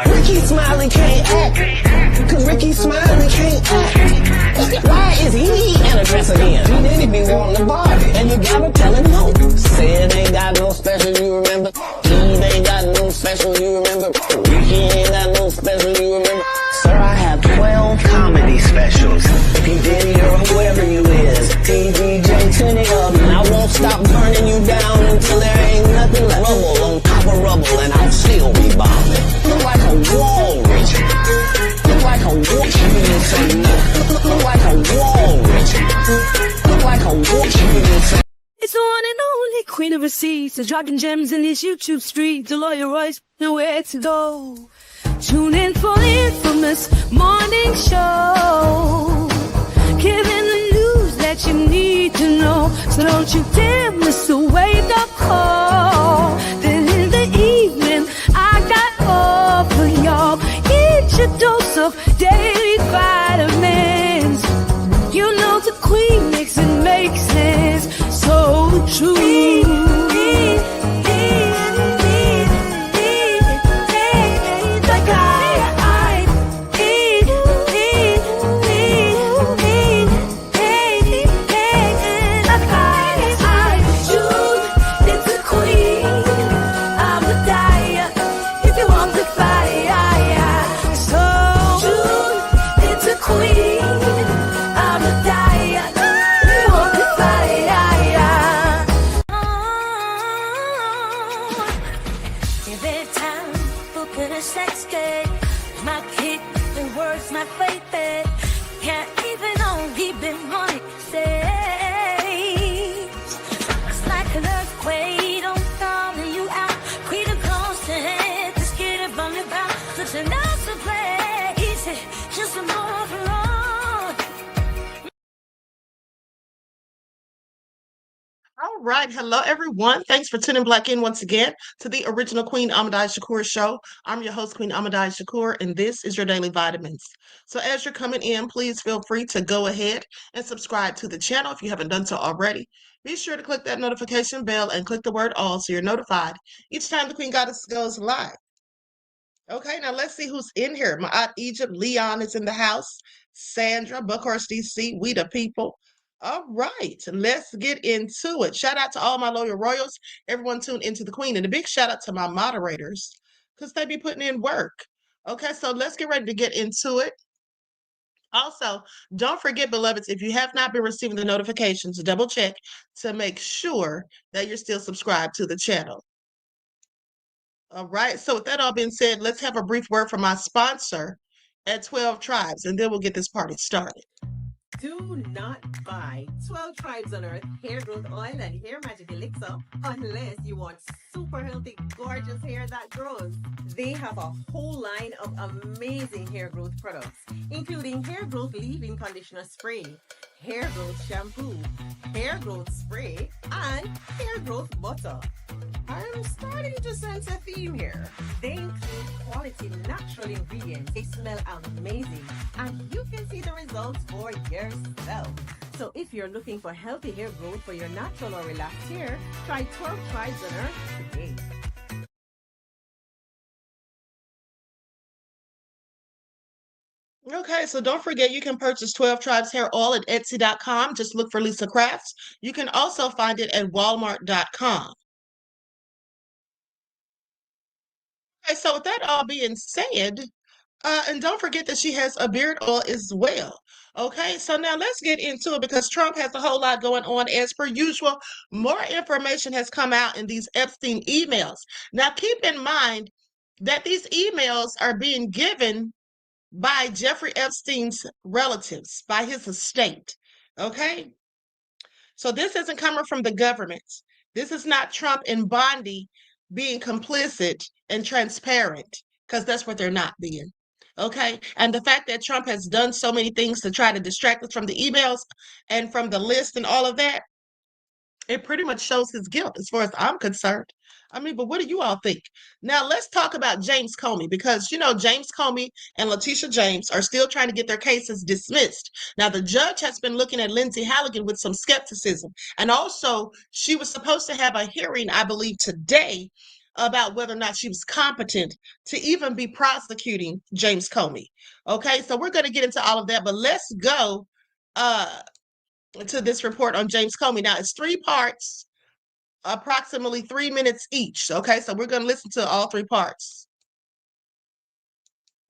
Ricky Smiley can't act, cause Ricky Smiley can't act. Why is he in a dress again? He didn't be wanting to Barbie, and you gotta tell him no. Said ain't got no special, you remember? Eve ain't got no special, you remember? Ricky ain't got no special, you remember? Sir, I have 12 comedy specials. P. Diddy or whoever you is, TVJ, 20 of them. I won't stop burning you down until there ain't nothing left. Rubble on top of rubble, and I'll still be bombing. Look like a wall, Richard. Look like a wall. Look like a wall, Richard. Look like a wall. It's the one and only queen of receipts, the dropping gems in these YouTube streets. The lawyer Royce, nowhere to go. Tune in for the infamous morning show, giving the news that you need to know. So don't you dare miss the wake-up call. Then in the evening, I got all for y'all. Eat your dose of daily vitamins. You know the queen makes it make sense. So true. All right. Hello, everyone. Thanks for tuning back in once again to the original Queen Ahmadiyyah Shakur show. I'm your host, Queen Ahmadiyyah Shakur, and this is your Daily Vitamins. So as you're coming in, please feel free to go ahead and subscribe to the channel if you haven't done so already. Be sure to click that notification bell and click the word all so you're notified each time the Queen Goddess goes live. Okay, now let's see who's in here. My aunt Egypt, Leon is in the house. Sandra, Buckhorst, DC, we the people. All right, let's get into it. Shout out to all my loyal royals, everyone tuned into the Queen, and a big shout out to my moderators because they be putting in work. Okay, so let's get ready to get into it. Also, don't forget, beloveds, if you have not been receiving the notifications, double check to make sure that you're still subscribed to the channel. All right, so with that all being said, let's have a brief word from my sponsor at 12 Tribes, and then we'll get this party started. Do not buy 12 Tribes on Earth hair growth oil and hair magic elixir unless you want super healthy, gorgeous hair that grows. They have a whole line of amazing hair growth products, including hair growth leave-in conditioner spray, hair growth shampoo, hair growth spray, and hair growth butter. I'm starting to sense a theme here. They include quality natural ingredients. They smell amazing, and you can see the results for yourself. So if you're looking for healthy hair growth for your natural or relaxed hair, try 12 Tribes on Earth today. Okay, so don't forget you can purchase 12 Tribes hair oil at Etsy.com. Just look for Lisa Crafts. You can also find it at Walmart.com. Okay, so with that all being said, and don't forget that she has a beard oil as well. Okay, so now let's get into it because Trump has a whole lot going on. As per usual, more information has come out in these Epstein emails. Now, keep in mind that these emails are being given by Jeffrey Epstein's relatives, by his estate. Okay, so this isn't coming from the government. This is not Trump and Bondi being complicit and transparent, because that's what they're not being. Okay, and the fact that Trump has done so many things to try to distract us from the emails and from the list and all of that, it pretty much shows his guilt as far as I'm concerned. I mean, but what do you all think? Now, let's talk about James Comey, because, you know, James Comey and Letitia James are still trying to get their cases dismissed. Now, the judge has been looking at Lindsay Halligan with some skepticism. And also, she was supposed to have a hearing, I believe, today about whether or not she was competent to even be prosecuting James Comey. Okay, so we're going to get into all of that, but let's go to this report on James Comey. Now, it's 3 parts, approximately 3 minutes each. Okay, so we're going to listen to all 3 parts.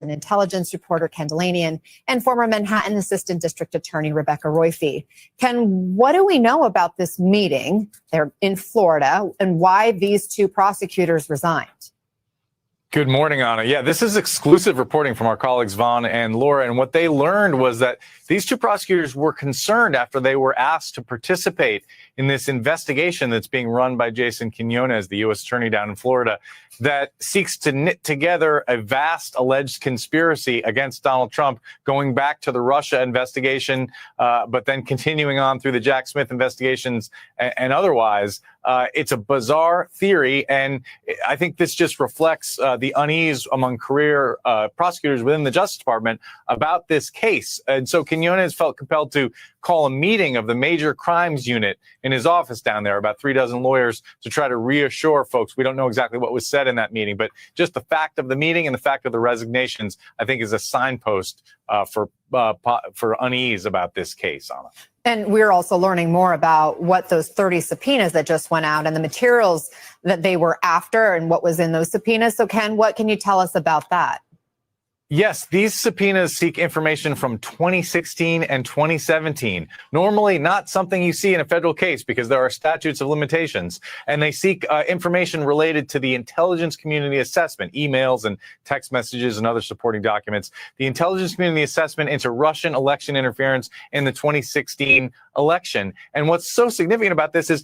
An intelligence reporter, Ken Delanian, and former Manhattan Assistant District Attorney Rebecca Royfee. Ken, what do we know about this meeting there in Florida and why these 2 prosecutors resigned? Good morning, Anna. Yeah, this is exclusive reporting from our colleagues Vaughn and Laura. And what they learned was that these 2 prosecutors were concerned after they were asked to participate in this investigation that's being run by Jason Quinones, the U.S. attorney down in Florida, that seeks to knit together a vast alleged conspiracy against Donald Trump, going back to the Russia investigation, but then continuing on through the Jack Smith investigations and otherwise. It's a bizarre theory, and I think this just reflects the unease among career prosecutors within the Justice Department about this case. And so Quinones felt compelled to call a meeting of the major crimes unit in his office down there, about 36 lawyers, to try to reassure folks. We don't know exactly what was said in that meeting, but just the fact of the meeting and the fact of the resignations, I think, is a signpost for unease about this case, Anna. And we're also learning more about what those 30 subpoenas that just went out and the materials that they were after and what was in those subpoenas. So, Ken, what can you tell us about that? Yes, these subpoenas seek information from 2016 and 2017. Normally not something you see in a federal case because there are statutes of limitations. And they seek information related to the intelligence community assessment, emails and text messages and other supporting documents. The intelligence community assessment into Russian election interference in the 2016 election. And what's so significant about this is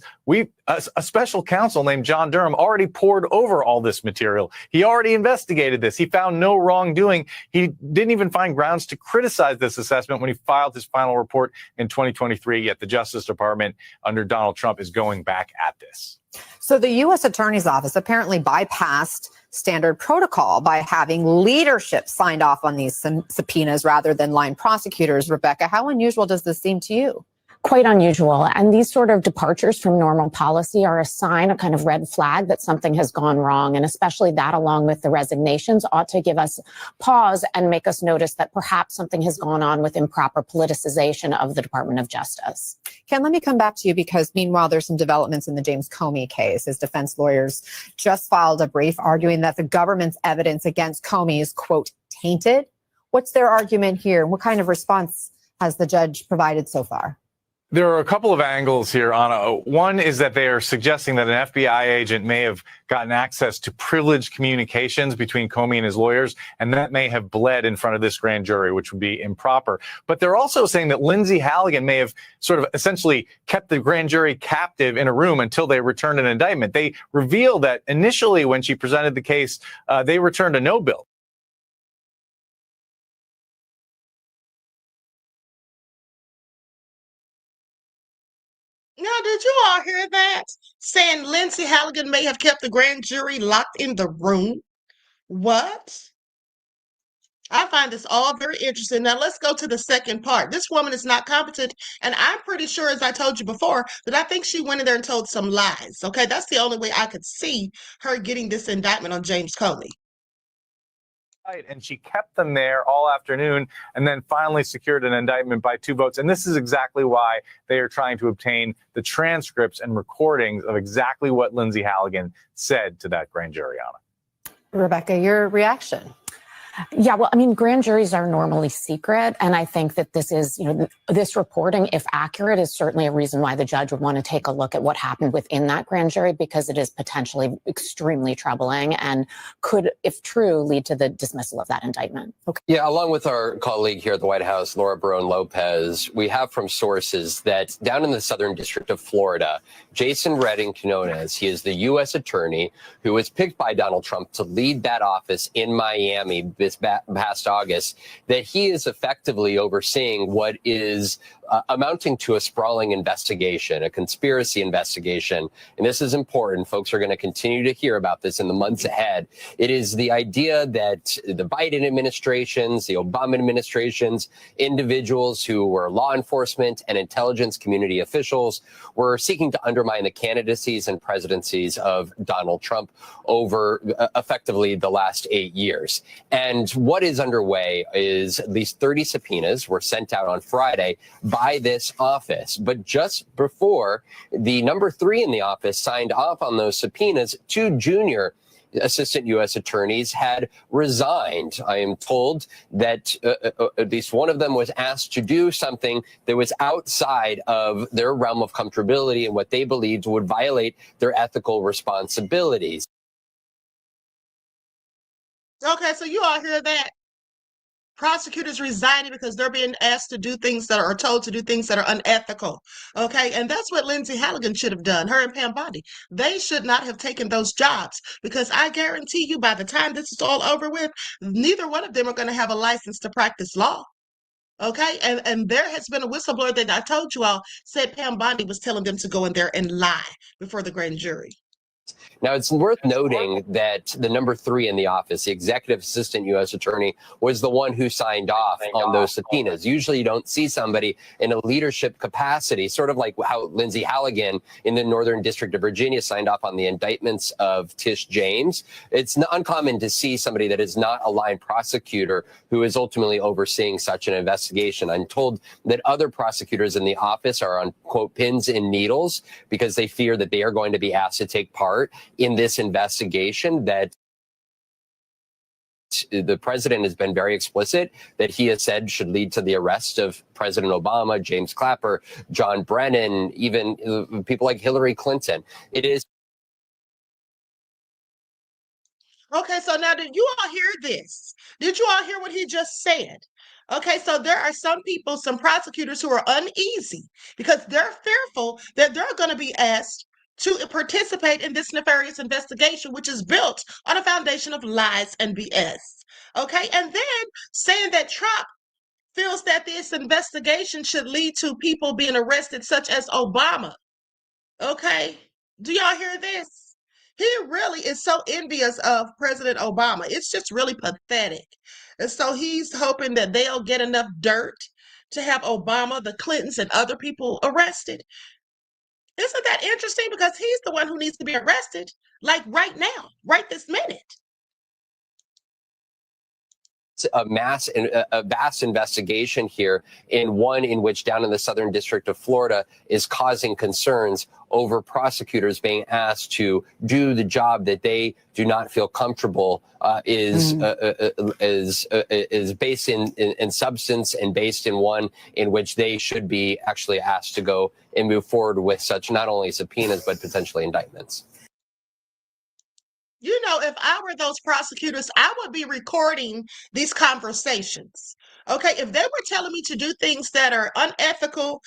a special counsel named John Durham already poured over all this material. He already investigated this. He found no wrongdoing. He didn't even find grounds to criticize this assessment when he filed his final report in 2023, yet the Justice Department under Donald Trump is going back at this. So the U.S. Attorney's Office apparently bypassed standard protocol by having leadership signed off on these subpoenas rather than line prosecutors. Rebecca, how unusual does this seem to you? Quite unusual. And these sort of departures from normal policy are a sign, a kind of red flag that something has gone wrong. And especially that, along with the resignations, ought to give us pause and make us notice that perhaps something has gone on with improper politicization of the Department of Justice. Ken, let me come back to you because meanwhile, there's some developments in the James Comey case. His defense lawyers just filed a brief arguing that the government's evidence against Comey is, quote, tainted. What's their argument here? What kind of response has the judge provided so far? There are a couple of angles here, Anna. One is that they are suggesting that an FBI agent may have gotten access to privileged communications between Comey and his lawyers, and that may have bled in front of this grand jury, which would be improper. But they're also saying that Lindsay Halligan may have sort of essentially kept the grand jury captive in a room until they returned an indictment. They reveal that initially when she presented the case, they returned a no bill. Now, did you all hear that? Saying Lindsay Halligan may have kept the grand jury locked in the room? What? I find this all very interesting. Now, let's go to the second part. This woman is not competent, and I'm pretty sure, as I told you before, that I think she went in there and told some lies. Okay, that's the only way I could see her getting this indictment on James Comey. And she kept them there all afternoon and then finally secured an indictment by 2 votes. And this is exactly why they are trying to obtain the transcripts and recordings of exactly what Lindsay Halligan said to that grand jury, Anna. Rebecca, your reaction? Yeah, well, I mean, grand juries are normally secret. And I think that this is, this reporting, if accurate, is certainly a reason why the judge would want to take a look at what happened within that grand jury, because it is potentially extremely troubling and could, if true, lead to the dismissal of that indictment. Okay. Yeah, along with our colleague here at the White House, Laura Barone Lopez, we have from sources that down in the Southern District of Florida, Jason Redding Quinones, he is the U.S. attorney who was picked by Donald Trump to lead that office in Miami this past August, that he is effectively overseeing what is amounting to a sprawling investigation, a conspiracy investigation. And this is important. Folks are going to continue to hear about this in the months ahead. It is the idea that the Biden administrations, the Obama administrations, individuals who were law enforcement and intelligence community officials were seeking to undermine the candidacies and presidencies of Donald Trump over effectively the last 8 years. And what is underway is these 30 subpoenas were sent out on Friday by this office. But just before the number 3 in the office signed off on those subpoenas, 2 junior assistant U.S. attorneys had resigned. I am told that at least one of them was asked to do something that was outside of their realm of comfortability and what they believed would violate their ethical responsibilities. Okay, so you all hear that? Prosecutors resigning because they're being asked to do things that are told to do things that are unethical. Okay, and that's what Lindsay Halligan should have done, her and Pam Bondi. They should not have taken those jobs, because I guarantee you by the time this is all over with, neither one of them are going to have a license to practice law. Okay, and there has been a whistleblower that I told you all said Pam Bondi was telling them to go in there and lie before the grand jury. Now, it's worth noting that the number 3 in the office, the executive assistant U.S. attorney, was the one who signed off on those subpoenas. Usually you don't see somebody in a leadership capacity, sort of like how Lindsay Halligan in the Northern District of Virginia signed off on the indictments of Tish James. It's uncommon to see somebody that is not a line prosecutor who is ultimately overseeing such an investigation. I'm told that other prosecutors in the office are on, quote, pins and needles because they fear that they are going to be asked to take part in this investigation, that the president has been very explicit that he has said should lead to the arrest of President Obama, James Clapper, John Brennan, even people like Hillary Clinton. It is. Okay, so now did you all hear this? Did you all hear what he just said? Okay, so there are some people, some prosecutors who are uneasy because they're fearful that they're going to be asked to participate in this nefarious investigation, which is built on a foundation of lies and BS. Okay, and then saying that Trump feels that this investigation should lead to people being arrested, such as Obama. Okay, do y'all hear this? He really is so envious of President Obama. It's just really pathetic. And so he's hoping that they'll get enough dirt to have Obama, the Clintons, and other people arrested. Isn't that interesting? Because he's the one who needs to be arrested, like right now, right this minute. A vast investigation here, in one in which down in the Southern District of Florida is causing concerns over prosecutors being asked to do the job that they do not feel comfortable is based in substance, and based in one in which they should be actually asked to go and move forward with such not only subpoenas but potentially indictments. You know, if I were those prosecutors, I would be recording these conversations. Okay, if they were telling me to do things that are unethical,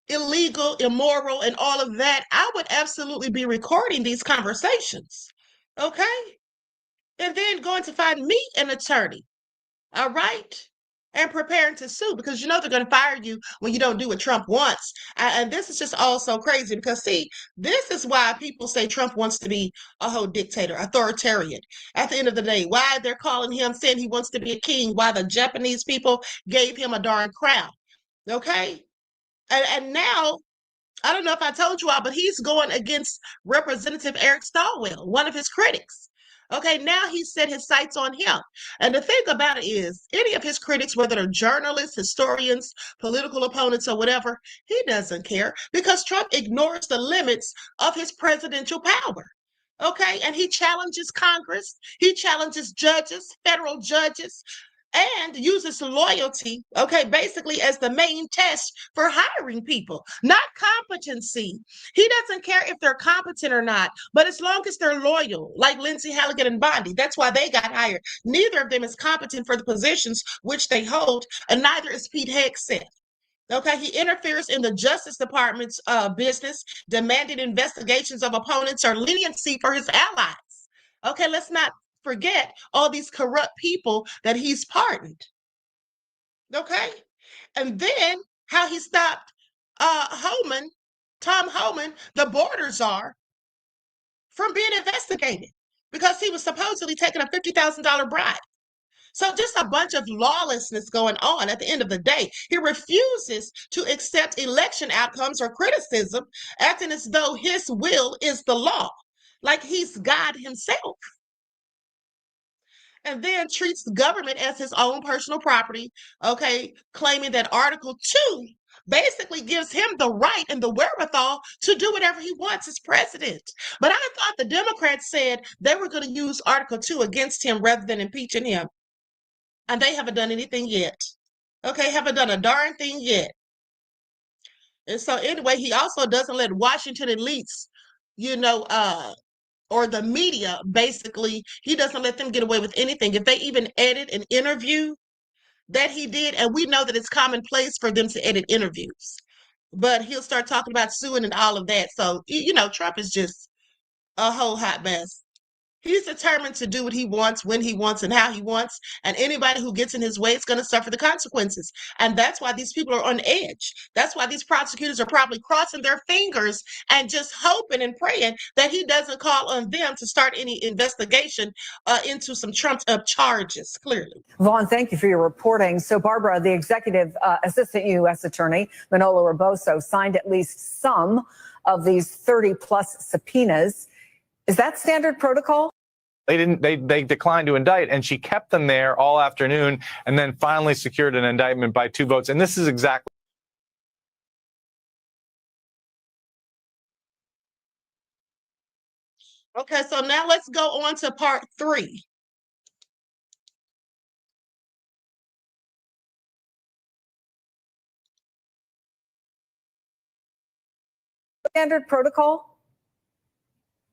illegal, immoral, and all of that, I would absolutely be recording these conversations. Okay, and then going to find me an attorney. All right. And preparing to sue, because you know they're going to fire you when you don't do what Trump wants. And this is just all so crazy because, see, this is why people say Trump wants to be a whole dictator, authoritarian. At the end of the day, why they're calling him, saying he wants to be a king, why the Japanese people gave him a darn crown. Okay? And now, I don't know if I told you all, but he's going against Representative Eric Stalwell, one of his critics. Okay, now he set his sights on him. And the thing about it is, any of his critics, whether they're journalists, historians, political opponents, or whatever, he doesn't care because Trump ignores the limits of his presidential power. Okay, and he challenges Congress, he challenges judges, federal judges, and uses loyalty, okay, basically as the main test for hiring people, not competency. He doesn't care if they're competent or not, but as long as they're loyal, like Lindsay Halligan and Bondi, that's why they got hired. Neither of them is competent for the positions which they hold, and neither is Pete Hegseth. Okay, he interferes in the Justice Department's business, demanding investigations of opponents or leniency for his allies. Okay, let's not forget all these corrupt people that he's pardoned. Okay, and then how he stopped Tom Homan, the border czar, from being investigated because he was supposedly taking a $50,000 bribe. So just a bunch of lawlessness going on at the end of the day. He refuses to accept election outcomes or criticism, acting as though his will is the law, like he's God himself. And then treats the government as his own personal property, okay, claiming that Article 2 basically gives him the right and the wherewithal to do whatever he wants as president. But I thought the Democrats said they were going to use Article 2 against him rather than impeaching him. And they haven't done anything yet. Okay, haven't done a darn thing yet. And so anyway, he also doesn't let Washington elites, or the media, basically, he doesn't let them get away with anything. If they even edit an interview that he did, and we know that it's commonplace for them to edit interviews, but he'll start talking about suing and all of that. So, Trump is just a whole hot mess. He's determined to do what he wants, when he wants, and how he wants. And anybody who gets in his way is going to suffer the consequences. And that's why these people are on edge. That's why these prosecutors are probably crossing their fingers and just hoping and praying that he doesn't call on them to start any investigation into some trumped up charges, clearly. Vaughn, thank you for your reporting. So, Barbara, the executive assistant U.S. attorney, Manolo Rebozo, signed at least some of these 30-plus subpoenas. Is that standard protocol? They declined to indict, and she kept them there all afternoon and then finally secured an indictment by 2 votes. And this is exactly. Okay, so now let's go on to part 3. Standard protocol?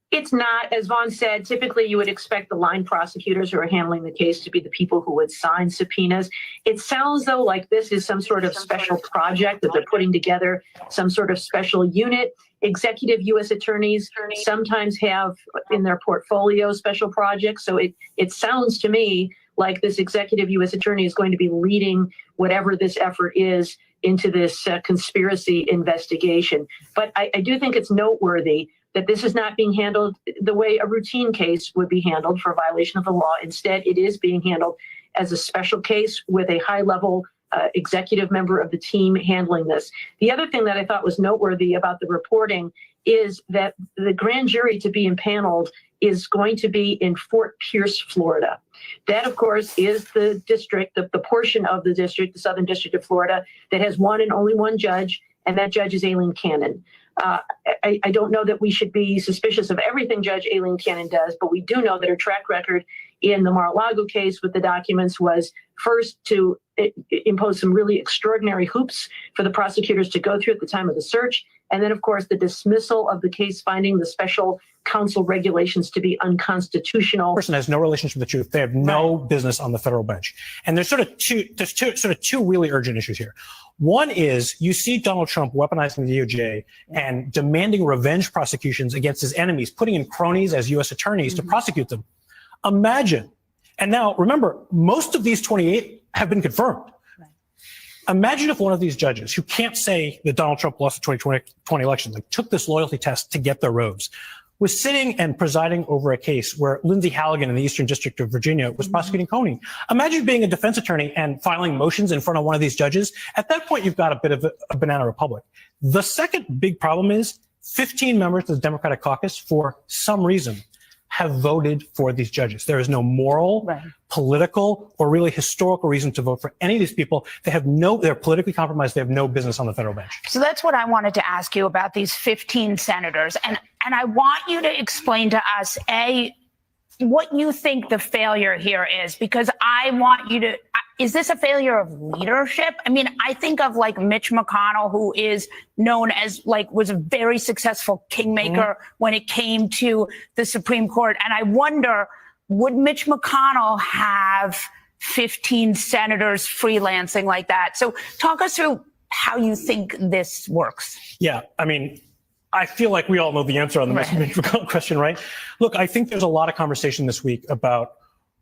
It's not. As Vaughn said, typically you would expect the line prosecutors who are handling the case to be the people who would sign subpoenas. It sounds, though, like this is some sort of special project that they're putting together, some sort of special unit. Executive U.S. attorneys sometimes have in their portfolio special projects. So it sounds to me like this executive U.S. attorney is going to be leading whatever this effort is into this conspiracy investigation. But I do think it's noteworthy that this is not being handled the way a routine case would be handled for violation of the law. Instead, it is being handled as a special case with a high-level executive member of the team handling this. The other thing that I thought was noteworthy about the reporting is that the grand jury to be impaneled is going to be in Fort Pierce, Florida. That, of course, is the district, the portion of the district, the Southern District of Florida, that has one and only one judge, and that judge is Aileen Cannon. I don't know that we should be suspicious of everything Judge Aileen Cannon does, but we do know that her track record in the Mar-a-Lago case with the documents was first to impose some really extraordinary hoops for the prosecutors to go through at the time of the search. And then, of course, the dismissal of the case finding the special counsel regulations to be unconstitutional. Person has no relationship with the truth. They have no business on the federal bench. And there's two really urgent issues here. One is you see Donald Trump weaponizing the DOJ and demanding revenge prosecutions against his enemies, putting in cronies as U.S. attorneys to prosecute them. Imagine. And now, remember, most of these 28 have been confirmed. Imagine if one of these judges who can't say that Donald Trump lost the 2020 election, like took this loyalty test to get their robes, was sitting and presiding over a case where Lindsay Halligan in the Eastern District of Virginia was prosecuting Coney. Imagine being a defense attorney and filing motions in front of one of these judges. At that point, you've got a bit of a banana republic. The second big problem is 15 members of the Democratic caucus, for some reason, have voted for these judges. There is no moral, political, or really historical reason to vote for any of these people. They're politically compromised. They have no business on the federal bench. So that's what I wanted to ask you about these 15 senators. And I want you to explain to us, what you think the failure here is, because I want you to, is this a failure of leadership? I mean, I think of like Mitch McConnell, who is known as was a very successful kingmaker when it came to the Supreme Court. And I wonder, would Mitch McConnell have 15 senators freelancing like that? So talk us through how you think this works. Yeah, I mean, I feel like we all know the answer on the Mitch McConnell question, right? Look, I think there's a lot of conversation this week about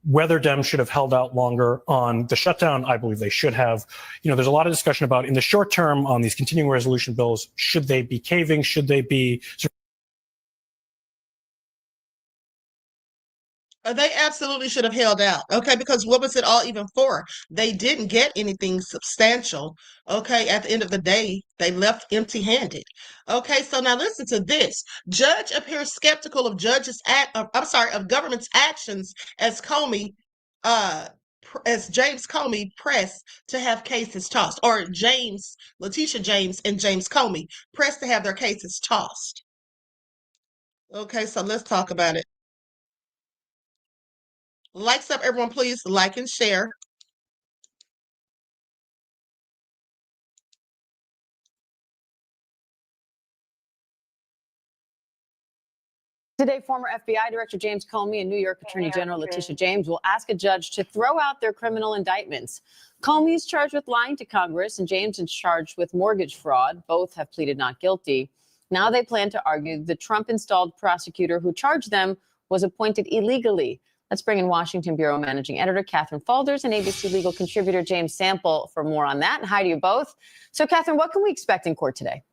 Whether Dems should have held out longer on the shutdown, I believe they should have. There's a lot of discussion about in the short term on these continuing resolution bills, should they be caving? Should they be? They absolutely should have held out, okay? Because what was it all even for? They didn't get anything substantial, okay? At the end of the day, they left empty-handed. Okay, so now listen to this. Judge appears skeptical of of government's actions as James Comey pressed to have cases tossed, or Letitia James and James Comey pressed to have their cases tossed. Okay, so let's talk about it. Likes up, everyone, please like and share. Today, former FBI Director James Comey and New York Attorney General Letitia James will ask a judge to throw out their criminal indictments. Comey is charged with lying to Congress, and James is charged with mortgage fraud. Both have pleaded not guilty. Now they plan to argue the Trump-installed prosecutor who charged them was appointed illegally. Let's bring in Washington Bureau Managing Editor Catherine Faulders and ABC legal contributor James Sample for more on that. Hi to you both. So, Catherine, what can we expect in court today?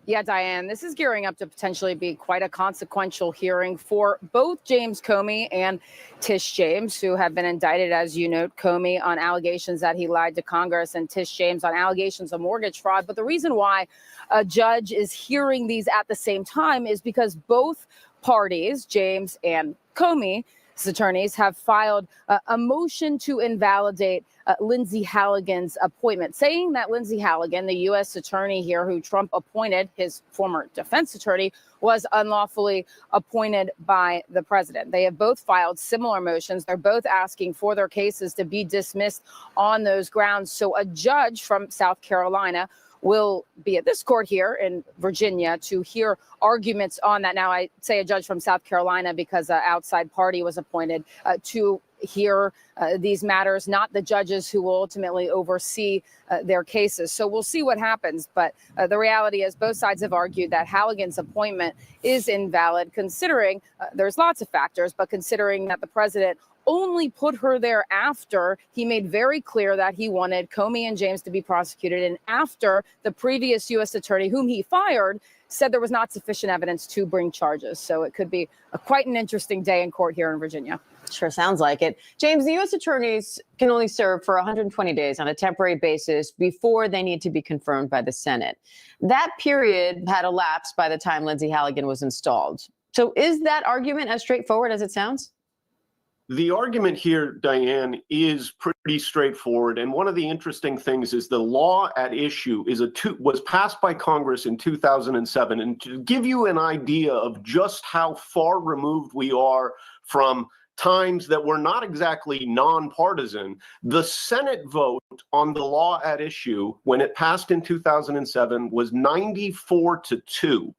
Yeah, Diane, this is gearing up to potentially be quite a consequential hearing for both James Comey and Tish James, who have been indicted, as you note, Comey on allegations that he lied to Congress and Tish James on allegations of mortgage fraud. But the reason why a judge is hearing these at the same time is because both parties, James and Comey's attorneys, have filed a motion to invalidate Lindsay Halligan's appointment, saying that Lindsay Halligan, the U.S. attorney here who Trump appointed, his former defense attorney, was unlawfully appointed by the president. They have both filed similar motions. They're both asking for their cases to be dismissed on those grounds. So a judge from South Carolina will be at this court here in Virginia to hear arguments on that. Now, I say a judge from South Carolina because an outside party was appointed to hear these matters, not the judges who will ultimately oversee their cases. So we'll see what happens. But the reality is both sides have argued that Halligan's appointment is invalid, considering there's lots of factors, but considering that the president only put her there after he made very clear that he wanted Comey and James to be prosecuted, and after the previous U.S. attorney, whom he fired, said there was not sufficient evidence to bring charges. So it could be quite an interesting day in court here in Virginia. Sure sounds like it. James, the U.S. attorneys can only serve for 120 days on a temporary basis before they need to be confirmed by the Senate. That period had elapsed by the time Lindsay Halligan was installed. So is that argument as straightforward as it sounds? The argument here, Diane, is pretty straightforward. And one of the interesting things is the law at issue was passed by Congress in 2007. And to give you an idea of just how far removed we are from times that were not exactly nonpartisan, the Senate vote on the law at issue when it passed in 2007 was 94-2.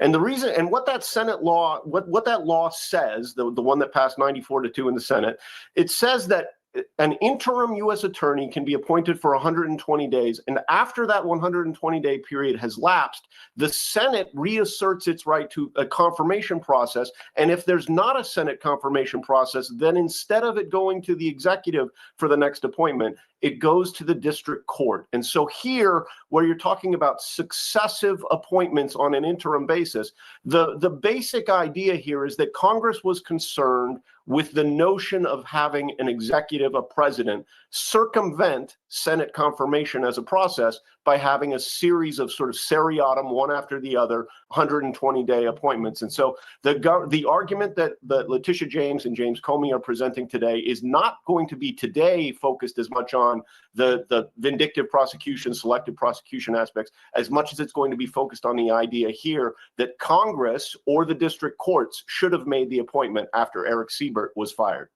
And the reason, and what that Senate law, what that law says, the one that passed 94-2 in the Senate, it says that an interim U.S. attorney can be appointed for 120 days. And after that 120-day period has lapsed, the Senate reasserts its right to a confirmation process. And if there's not a Senate confirmation process, then instead of it going to the executive for the next appointment, it goes to the district court. And so here, where you're talking about successive appointments on an interim basis, the basic idea here is that Congress was concerned with the notion of having an executive, a president, circumvent Senate confirmation as a process by having a series of sort of seriatim, one after the other, 120-day appointments. And so the argument that Letitia James and James Comey are presenting today is not going to be today focused as much on the vindictive prosecution, selective prosecution aspects, as much as it's going to be focused on the idea here that Congress or the district courts should have made the appointment after Eric Siebert was fired.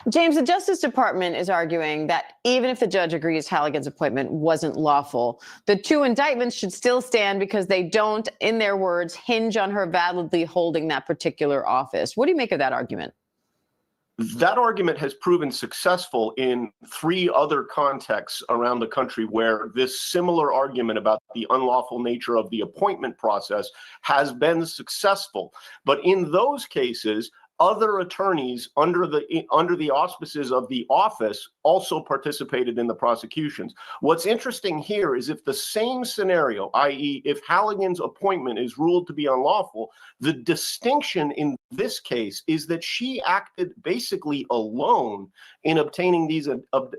James, the Justice Department is arguing that even if the judge agrees Halligan's appointment wasn't lawful, the two indictments should still stand because they don't, in their words, hinge on her validly holding that particular office. What do you make of that argument? That argument has proven successful in 3 other contexts around the country where this similar argument about the unlawful nature of the appointment process has been successful. But in those cases, other attorneys under the auspices of the office also participated in the prosecutions. What's interesting here is if the same scenario, i.e., if Halligan's appointment is ruled to be unlawful, the distinction in this case is that she acted basically alone in obtaining these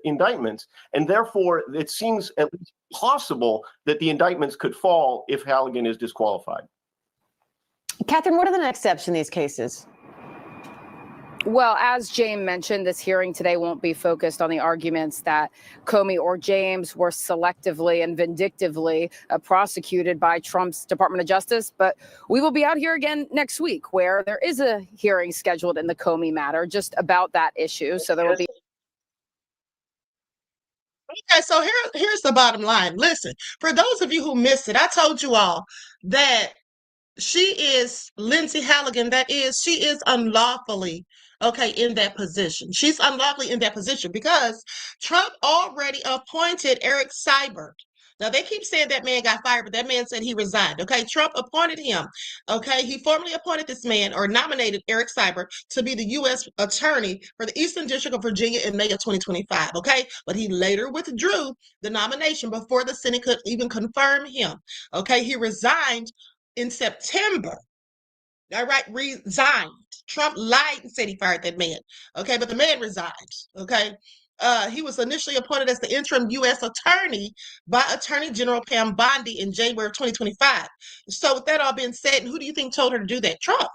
indictments, and therefore it seems at least possible that the indictments could fall if Halligan is disqualified. Catherine, what are the next steps in these cases? Well, as James mentioned, this hearing today won't be focused on the arguments that Comey or James were selectively and vindictively prosecuted by Trump's Department of Justice. But we will be out here again next week where there is a hearing scheduled in the Comey matter just about that issue. So there will be. Okay, so here's the bottom line. Listen, for those of you who missed it, I told you all that she is Lindsay Halligan. That is, she is unlawfully, okay, in that position. She's unlawfully in that position because Trump already appointed Eric Seibert. Now, they keep saying that man got fired, but that man said he resigned, okay? Trump appointed him, okay? He formally appointed this man or nominated Eric Seibert to be the U.S. attorney for the Eastern District of Virginia in May of 2025, okay? But he later withdrew the nomination before the Senate could even confirm him, okay? He resigned in September. All right, resigned. Trump lied and said he fired that man. Okay, but the man resigned. Okay. He was initially appointed as the interim U.S. attorney by Attorney General Pam Bondi in January of 2025. So with that all being said, who do you think told her to do that? Trump.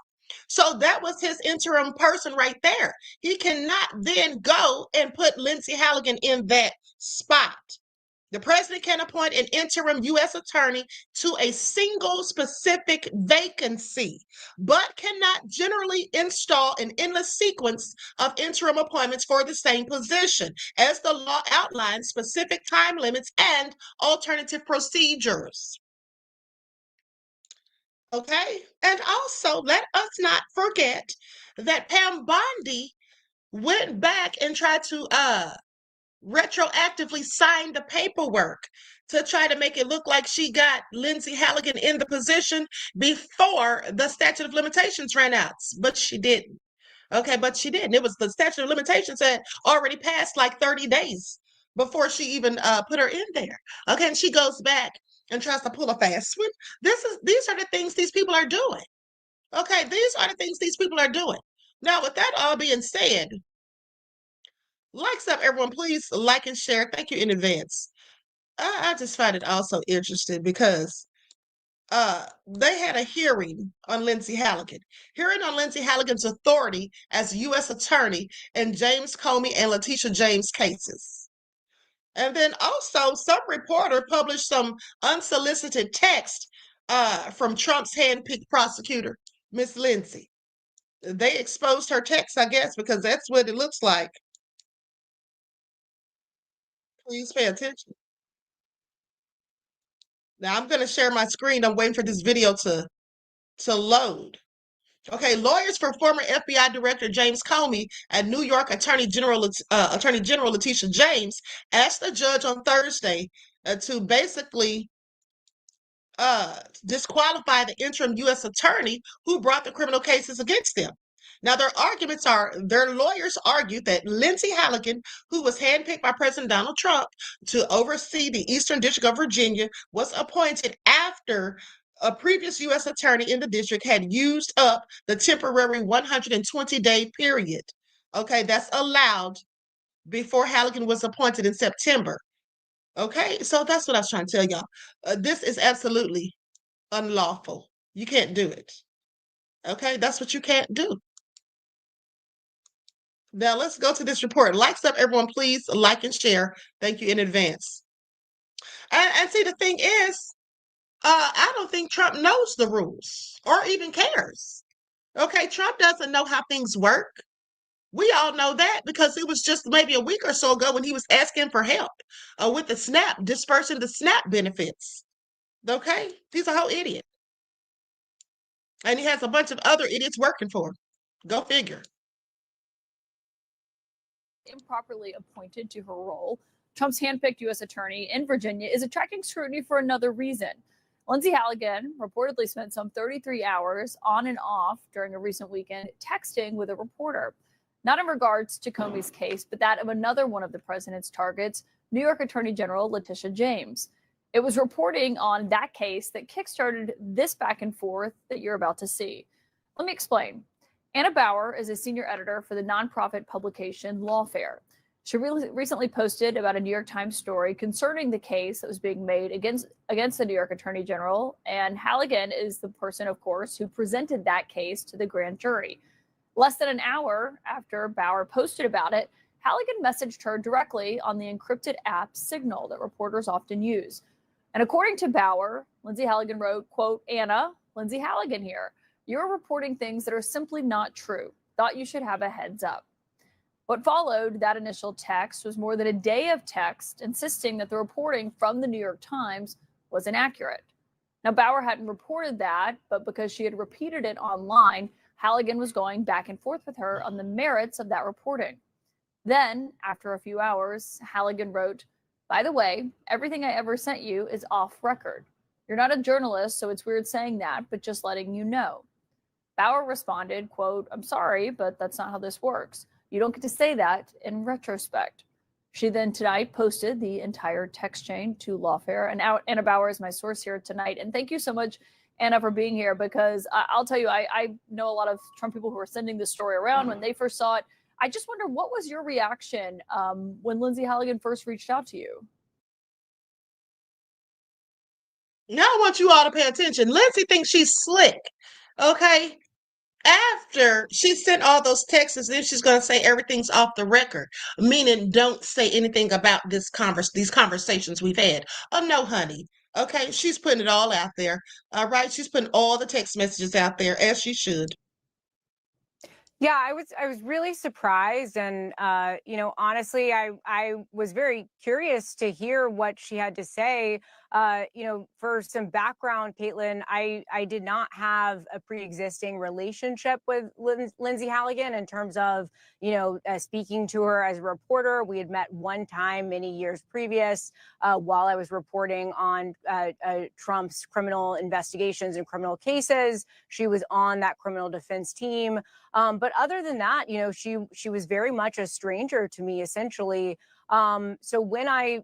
So that was his interim person right there. He cannot then go and put Lindsay Halligan in that spot. The president can appoint an interim U.S. attorney to a single specific vacancy, but cannot generally install an endless sequence of interim appointments for the same position, as the law outlines specific time limits and alternative procedures. Okay? And also, let us not forget that Pam Bondi went back and tried to retroactively signed the paperwork to try to make it look like she got Lindsay Halligan in the position before the statute of limitations ran out, but she didn't. Okay, but she didn't. It was the statute of limitations had already passed like 30 days before she even put her in there. Okay, and she goes back and tries to pull a fast one. These are the things these people are doing. Okay, these are the things these people are doing. Now, with that all being said, likes up, everyone. Please like and share. Thank you in advance. I just find it also interesting because they had a hearing on Lindsay Halligan. Hearing on Lindsay Halligan's authority as U.S. attorney in James Comey and Letitia James cases. And then also some reporter published some unsolicited text from Trump's handpicked prosecutor, Miss Lindsay. They exposed her text, I guess, because that's what it looks like. Please pay attention. Now I'm going to share my screen. I'm waiting for this video to load. Okay, lawyers for former FBI Director James Comey and New York Attorney General Letitia James asked the judge on Thursday to basically disqualify the interim U.S. attorney who brought the criminal cases against them. Now, their lawyers argued that Lindsay Halligan, who was handpicked by President Donald Trump to oversee the Eastern District of Virginia, was appointed after a previous U.S. attorney in the district had used up the temporary 120-day period. Okay, that's allowed before Halligan was appointed in September. Okay, so that's what I was trying to tell y'all. This is absolutely unlawful. You can't do it. Okay, that's what you can't do. Now let's go to this report. Likes up, everyone. Please like and share. Thank you in advance. And see, the thing is, I don't think Trump knows the rules or even cares. Okay, Trump doesn't know how things work. We all know that because it was just maybe a week or so ago when he was asking for help with the SNAP, dispersing the SNAP benefits. Okay, he's a whole idiot. And he has a bunch of other idiots working for him. Go figure. Improperly appointed to her role, Trump's handpicked U.S. attorney in Virginia is attracting scrutiny for another reason. Lindsay Halligan reportedly spent some 33 hours on and off during a recent weekend texting with a reporter, not in regards to Comey's case, but that of another one of the president's targets, New York Attorney General Letitia James. It was reporting on that case that kickstarted this back and forth that you're about to see. Let me explain. Anna Bauer is a senior editor for the nonprofit publication Lawfare. She recently posted about a New York Times story concerning the case that was being made against the New York Attorney General, and Halligan is the person, of course, who presented that case to the grand jury. Less than an hour after Bauer posted about it, Halligan messaged her directly on the encrypted app Signal that reporters often use. And according to Bauer, Lindsay Halligan wrote, quote, "Anna, Lindsay Halligan here. You're reporting things that are simply not true. Thought you should have a heads up." What followed that initial text was more than a day of text insisting that the reporting from the New York Times was inaccurate. Now, Bauer hadn't reported that, but because she had repeated it online, Halligan was going back and forth with her on the merits of that reporting. Then, after a few hours, Halligan wrote, "By the way, everything I ever sent you is off record. You're not a journalist, so it's weird saying that, but just letting you know." Bauer responded, quote, "I'm sorry, but that's not how this works. You don't get to say that in retrospect." She then tonight posted the entire text chain to Lawfare. And Anna Bauer is my source here tonight. And thank you so much, Anna, for being here, because I'll tell you, I know a lot of Trump people who are sending this story around when they first saw it. I just wonder, what was your reaction when Lindsay Halligan first reached out to you? Now I want you all to pay attention. Lindsay thinks she's slick. Okay. After she sent all those texts, then she's going to say everything's off the record, meaning don't say anything about these conversations we've had. Oh, no, honey. Okay. She's putting it all out there. All right. She's putting all the text messages out there, as she should. Yeah, I was really surprised, and honestly, I was very curious to hear what she had to say. For some background, Caitlin, I did not have a pre-existing relationship with Lindsay Halligan in terms of speaking to her as a reporter. We had met one time many years previous while I was reporting on Trump's criminal investigations and criminal cases. She was on that criminal defense team. But other than that, she was very much a stranger to me, essentially. So when I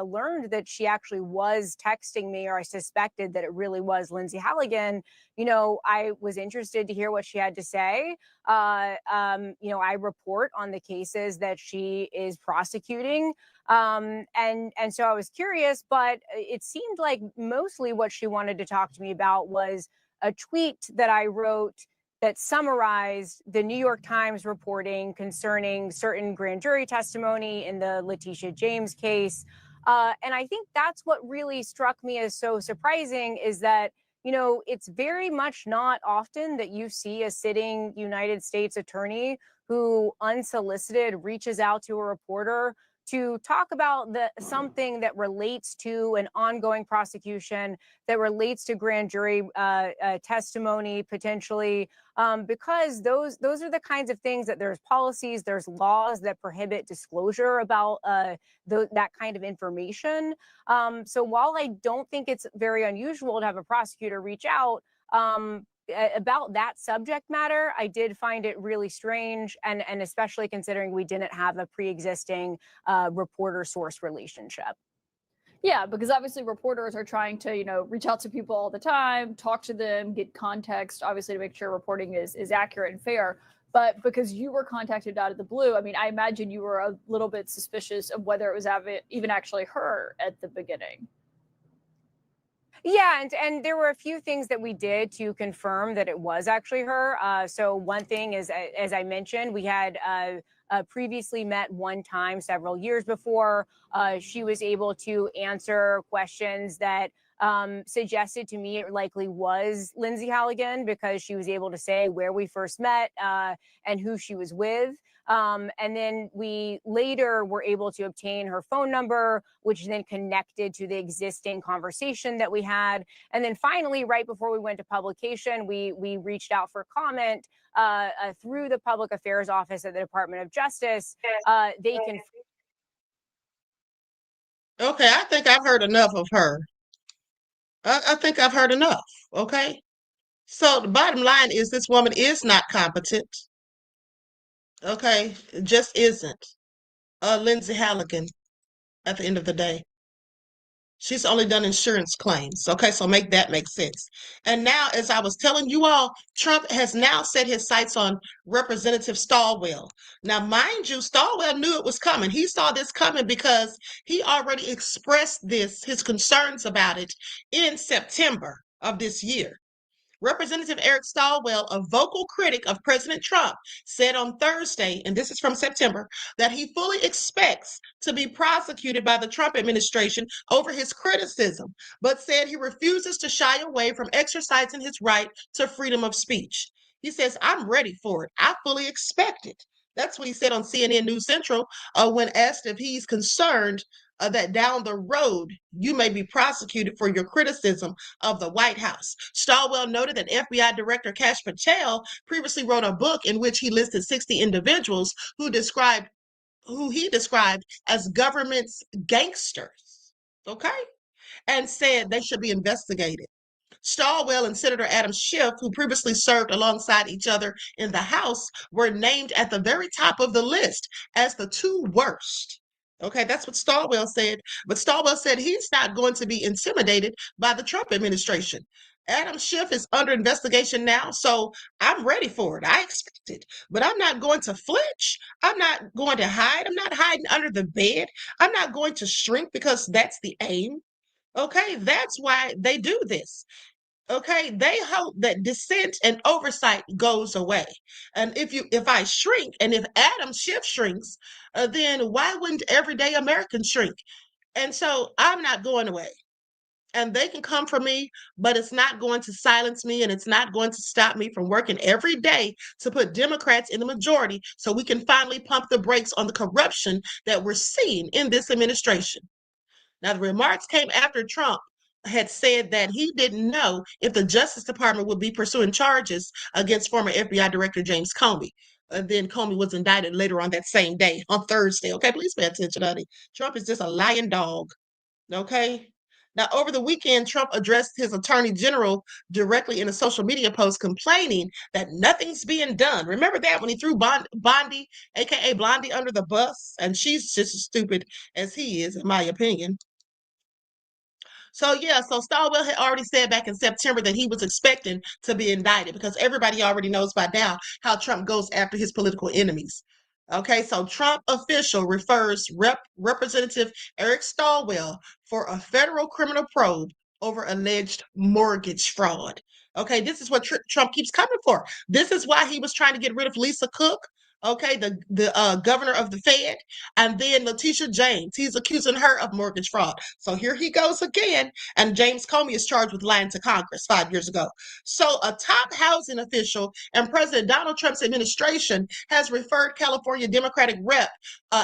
learned that she actually was texting me, or I suspected that it really was Lindsay Halligan, I was interested to hear what she had to say. I report on the cases that she is prosecuting. And so I was curious, but it seemed like mostly what she wanted to talk to me about was a tweet that I wrote that summarized the New York Times reporting concerning certain grand jury testimony in the Letitia James case. And I think that's what really struck me as so surprising, is that, it's very much not often that you see a sitting United States attorney who unsolicited reaches out to a reporter to talk about something that relates to an ongoing prosecution, that relates to grand jury testimony potentially, because those are the kinds of things that there's policies, there's laws that prohibit disclosure about that kind of information. So while I don't think it's very unusual to have a prosecutor reach out about that subject matter, I did find it really strange, and especially considering we didn't have a pre-existing reporter-source relationship. Yeah, because obviously reporters are trying to, reach out to people all the time, talk to them, get context, obviously to make sure reporting is accurate and fair. But because you were contacted out of the blue, I mean, I imagine you were a little bit suspicious of whether it was even actually her at the beginning. Yeah, and there were a few things that we did to confirm that it was actually her. So one thing is, as I mentioned, we had previously met one time several years before. She was able to answer questions that suggested to me it likely was Lindsay Halligan, because she was able to say where we first met and who she was with. And then we later were able to obtain her phone number, which then connected to the existing conversation that we had. And then finally, right before we went to publication, we reached out for comment through the Public Affairs Office at the Department of Justice. They can. Okay, I think I've heard enough of her. I think I've heard enough. Okay. So the bottom line is this woman is not competent. Okay. It just isn't. Lindsay Halligan at the end of the day. She's only done insurance claims. Okay, so make that make sense. And now, as I was telling you all, Trump has now set his sights on Representative Stalwell. Now, mind you, Stalwell knew it was coming. He saw this coming because he already expressed his concerns about it in September of this year. Representative Eric Stalwell, a vocal critic of President Trump, said on Thursday, and this is from September, that he fully expects to be prosecuted by the Trump administration over his criticism, but said he refuses to shy away from exercising his right to freedom of speech. He says, I'm ready for it. I fully expect it. That's what he said on CNN News Central when asked if he's concerned that down the road you may be prosecuted for your criticism of the White House. Stalwell noted that FBI Director Kash Patel previously wrote a book in which he listed 60 individuals who he described as government's gangsters, okay, and said they should be investigated. Stalwell and Senator Adam Schiff, who previously served alongside each other in the House, were named at the very top of the list as the two worst. Okay, that's what Stalwell said. But Stalwell said he's not going to be intimidated by the Trump administration. Adam Schiff is under investigation now, so I'm ready for it. I expect it. But I'm not going to flinch. I'm not going to hide. I'm not hiding under the bed. I'm not going to shrink because that's the aim. Okay, that's why they do this. Okay, they hope that dissent and oversight goes away. And if I shrink, and if Adam Schiff shrinks, then why wouldn't everyday Americans shrink? And so I'm not going away. And they can come for me, but it's not going to silence me, and it's not going to stop me from working every day to put Democrats in the majority so we can finally pump the brakes on the corruption that we're seeing in this administration. Now, the remarks came after Trump had said that he didn't know if the Justice Department would be pursuing charges against former FBI Director James Comey. And then Comey was indicted later on that same day, on Thursday. Okay, please pay attention, honey. Trump is just a lying dog. Okay? Now, over the weekend, Trump addressed his attorney general directly in a social media post complaining that nothing's being done. Remember that when he threw Bondi, aka Blondie, under the bus? And she's just as stupid as he is, in my opinion. So Stalwell had already said back in September that he was expecting to be indicted because everybody already knows by now how Trump goes after his political enemies. Okay, so Trump official refers Representative Eric Stalwell for a federal criminal probe over alleged mortgage fraud. Okay, this is what Trump keeps coming for. This is why he was trying to get rid of Lisa Cook, okay, the governor of the Fed, and then Letitia James. He's accusing her of mortgage fraud. So here he goes again, and James Comey is charged with lying to Congress 5 years ago. So a top housing official and President Donald Trump's administration has referred California Democratic Rep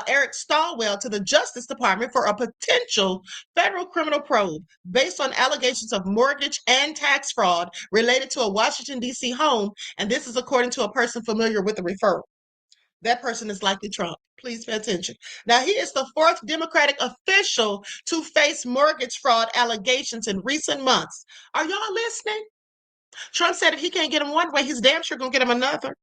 Eric Stalwell to the Justice Department for a potential federal criminal probe based on allegations of mortgage and tax fraud related to a Washington, D.C. home, and this is according to a person familiar with the referral. That person is likely Trump. Please pay attention. Now, he is the fourth Democratic official to face mortgage fraud allegations in recent months. Are y'all listening? Trump said if he can't get him one way, he's damn sure going to get him another.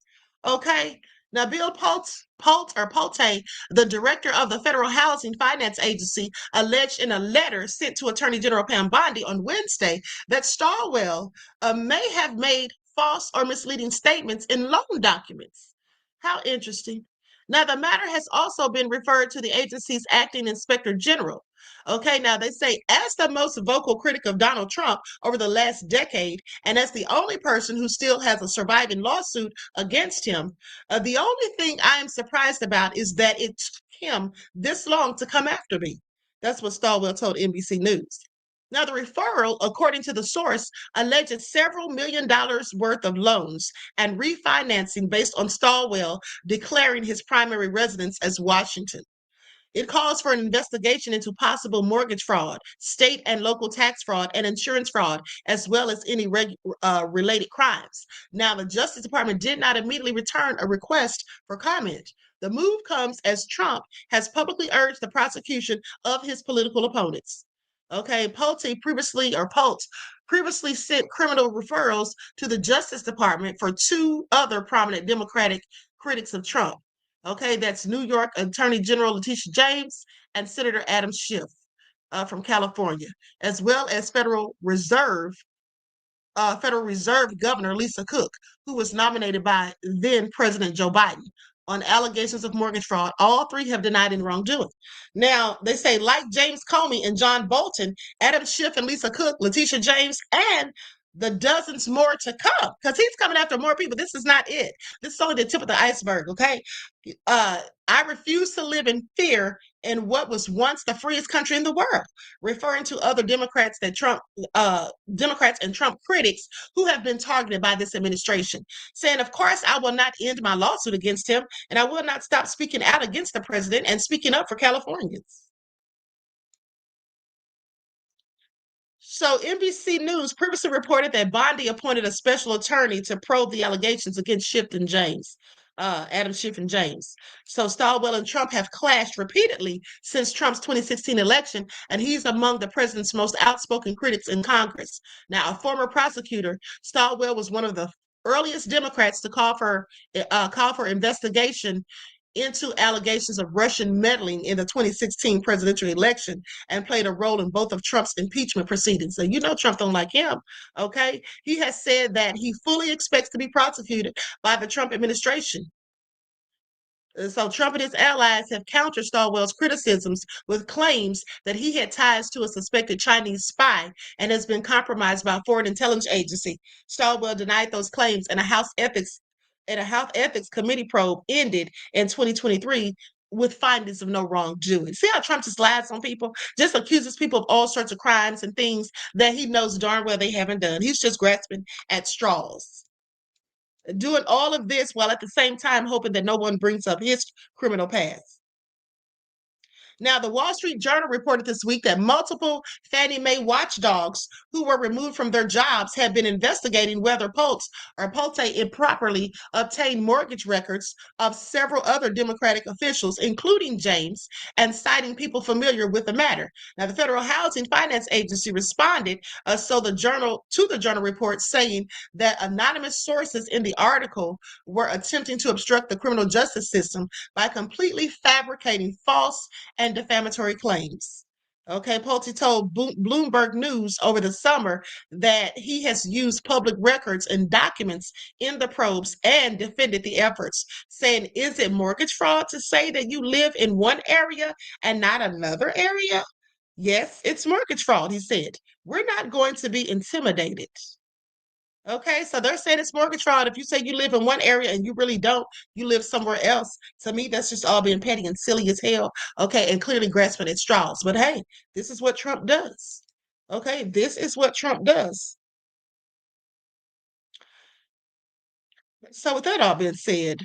Okay. Now, Bill Pulte, the director of the Federal Housing Finance Agency, alleged in a letter sent to Attorney General Pam Bondi on Wednesday that Stalwell may have made false or misleading statements in loan documents. How interesting. Now, the matter has also been referred to the agency's acting inspector general. Okay, now they say, as the most vocal critic of Donald Trump over the last decade, and as the only person who still has a surviving lawsuit against him, the only thing I am surprised about is that it took him this long to come after me. That's what Stalwell told NBC News. Now, the referral, according to the source, alleged several $1 million worth of loans and refinancing based on Stalwell declaring his primary residence as Washington. It calls for an investigation into possible mortgage fraud, state and local tax fraud, and insurance fraud, as well as any related crimes. Now, the Justice Department did not immediately return a request for comment. The move comes as Trump has publicly urged the prosecution of his political opponents. Okay, Pulte previously sent criminal referrals to the Justice Department for two other prominent Democratic critics of Trump. Okay, that's New York Attorney General Letitia James and Senator Adam Schiff from California, as well as Federal Reserve Governor Lisa Cook, who was nominated by then President Joe Biden on allegations of mortgage fraud. All three have denied any wrongdoing. Now, they say, like James Comey and John Bolton, Adam Schiff and Lisa Cook, Letitia James, and the dozens more to come, because he's coming after more people. This is not it. This is only the tip of the iceberg, okay? I refuse to live in fear in what was once the freest country in the world, referring to other Democrats and Trump critics who have been targeted by this administration, saying, of course, I will not end my lawsuit against him, and I will not stop speaking out against the president and speaking up for Californians. So NBC News previously reported that Bondi appointed a special attorney to probe the allegations against Schiff and James. Adam Schiff and James. So Stalwell and Trump have clashed repeatedly since Trump's 2016 election, and he's among the president's most outspoken critics in Congress. Now, a former prosecutor, Stalwell was one of the earliest Democrats to call for investigation into allegations of Russian meddling in the 2016 presidential election and played a role in both of Trump's impeachment proceedings. So you know Trump don't like him, okay? He has said that he fully expects to be prosecuted by the Trump administration. So Trump and his allies have countered Stalwell's criticisms with claims that he had ties to a suspected Chinese spy and has been compromised by a foreign intelligence agency. Stalwell denied those claims, and a House Ethics Committee probe ended in 2023 with findings of no wrongdoing. See how Trump just lies on people, just accuses people of all sorts of crimes and things that he knows darn well they haven't done. He's just grasping at straws, doing all of this while at the same time hoping that no one brings up his criminal past. Now, the Wall Street Journal reported this week that multiple Fannie Mae watchdogs who were removed from their jobs have been investigating whether Pulte improperly obtained mortgage records of several other Democratic officials, including James, and citing people familiar with the matter. Now, the Federal Housing Finance Agency responded to the Journal report, saying that anonymous sources in the article were attempting to obstruct the criminal justice system by completely fabricating false and defamatory claims. Okay, Pulte told Bloomberg News over the summer that he has used public records and documents in the probes and defended the efforts, saying, is it mortgage fraud to say that you live in one area and not another area? Yes, it's mortgage fraud, he said. We're not going to be intimidated. Okay, so they're saying it's mortgage fraud. If you say you live in one area and you really don't, you live somewhere else. To me, that's just all being petty and silly as hell. Okay, and clearly grasping at straws. But hey, this is what Trump does. Okay, this is what Trump does. So with that all being said,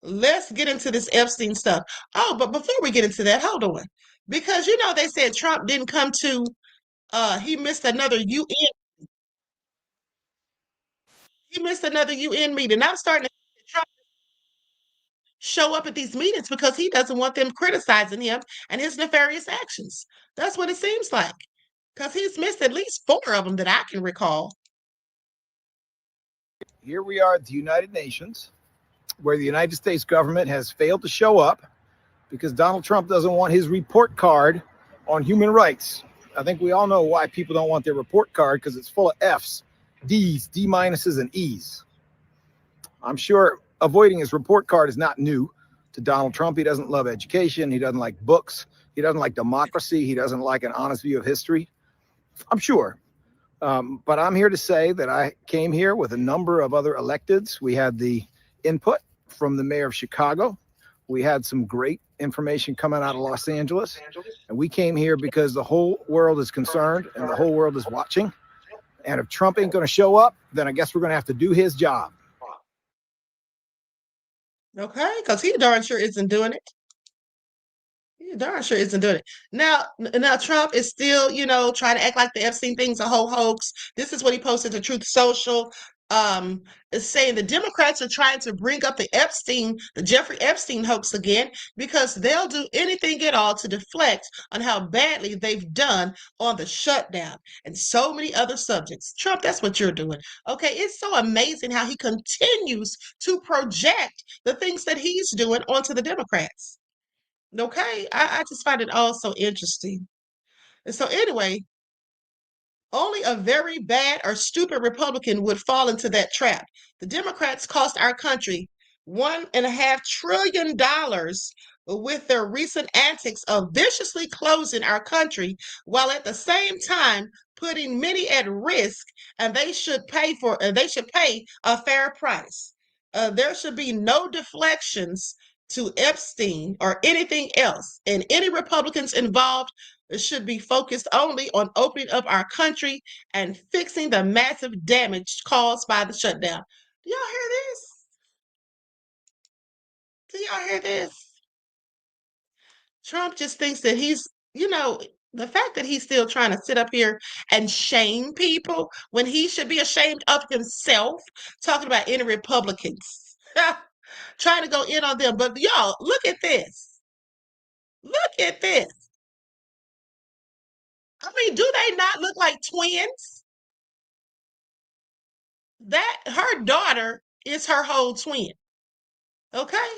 let's get into this Epstein stuff. Oh, but before we get into that, hold on. Because you know they said Trump didn't come to he missed another UN meeting. I'm starting to Trump show up at these meetings because he doesn't want them criticizing him and his nefarious actions. That's what it seems like, because he's missed at least 4 of them that I can recall. Here we are at the United Nations, where the United States government has failed to show up because Donald Trump doesn't want his report card on human rights. I think we all know why people don't want their report card, because it's full of F's, D's, D minuses, and E's. I'm sure avoiding his report card is not new to Donald Trump. He doesn't love education. He doesn't like books. He doesn't like democracy. He doesn't like an honest view of history. I'm sure. But I'm here to say that I came here with a number of other electeds. We had the input from the mayor of Chicago. We had some great information coming out of Los Angeles. And we came here because the whole world is concerned and the whole world is watching. And if Trump ain't going to show up, then I guess we're going to have to do his job. Okay, because he darn sure isn't doing it. He darn sure isn't doing it. Now Trump is still, trying to act like the Epstein thing's a whole hoax. This is what he posted to Truth Social. is saying the Democrats are trying to bring up the Jeffrey Epstein hoax again because they'll do anything at all to deflect on how badly they've done on the shutdown and so many other subjects. Trump, that's what you're doing. Okay, it's so amazing how he continues to project the things that he's doing onto the Democrats. Okay, I just find it all so interesting. And so anyway, only a very bad or stupid Republican would fall into that trap. The Democrats cost our country $1.5 trillion with their recent antics of viciously closing our country while at the same time putting many at risk, and they should pay a fair price. There should be no deflections to Epstein or anything else, and any Republicans involved should be focused only on opening up our country and fixing the massive damage caused by the shutdown. Do y'all hear this? Do y'all hear this? Trump just thinks that the fact that he's still trying to sit up here and shame people when he should be ashamed of himself, talking about any Republicans, trying to go in on them. But y'all, look at this. Look at this. I mean, do they not look like twins? That her daughter is her whole twin. Okay.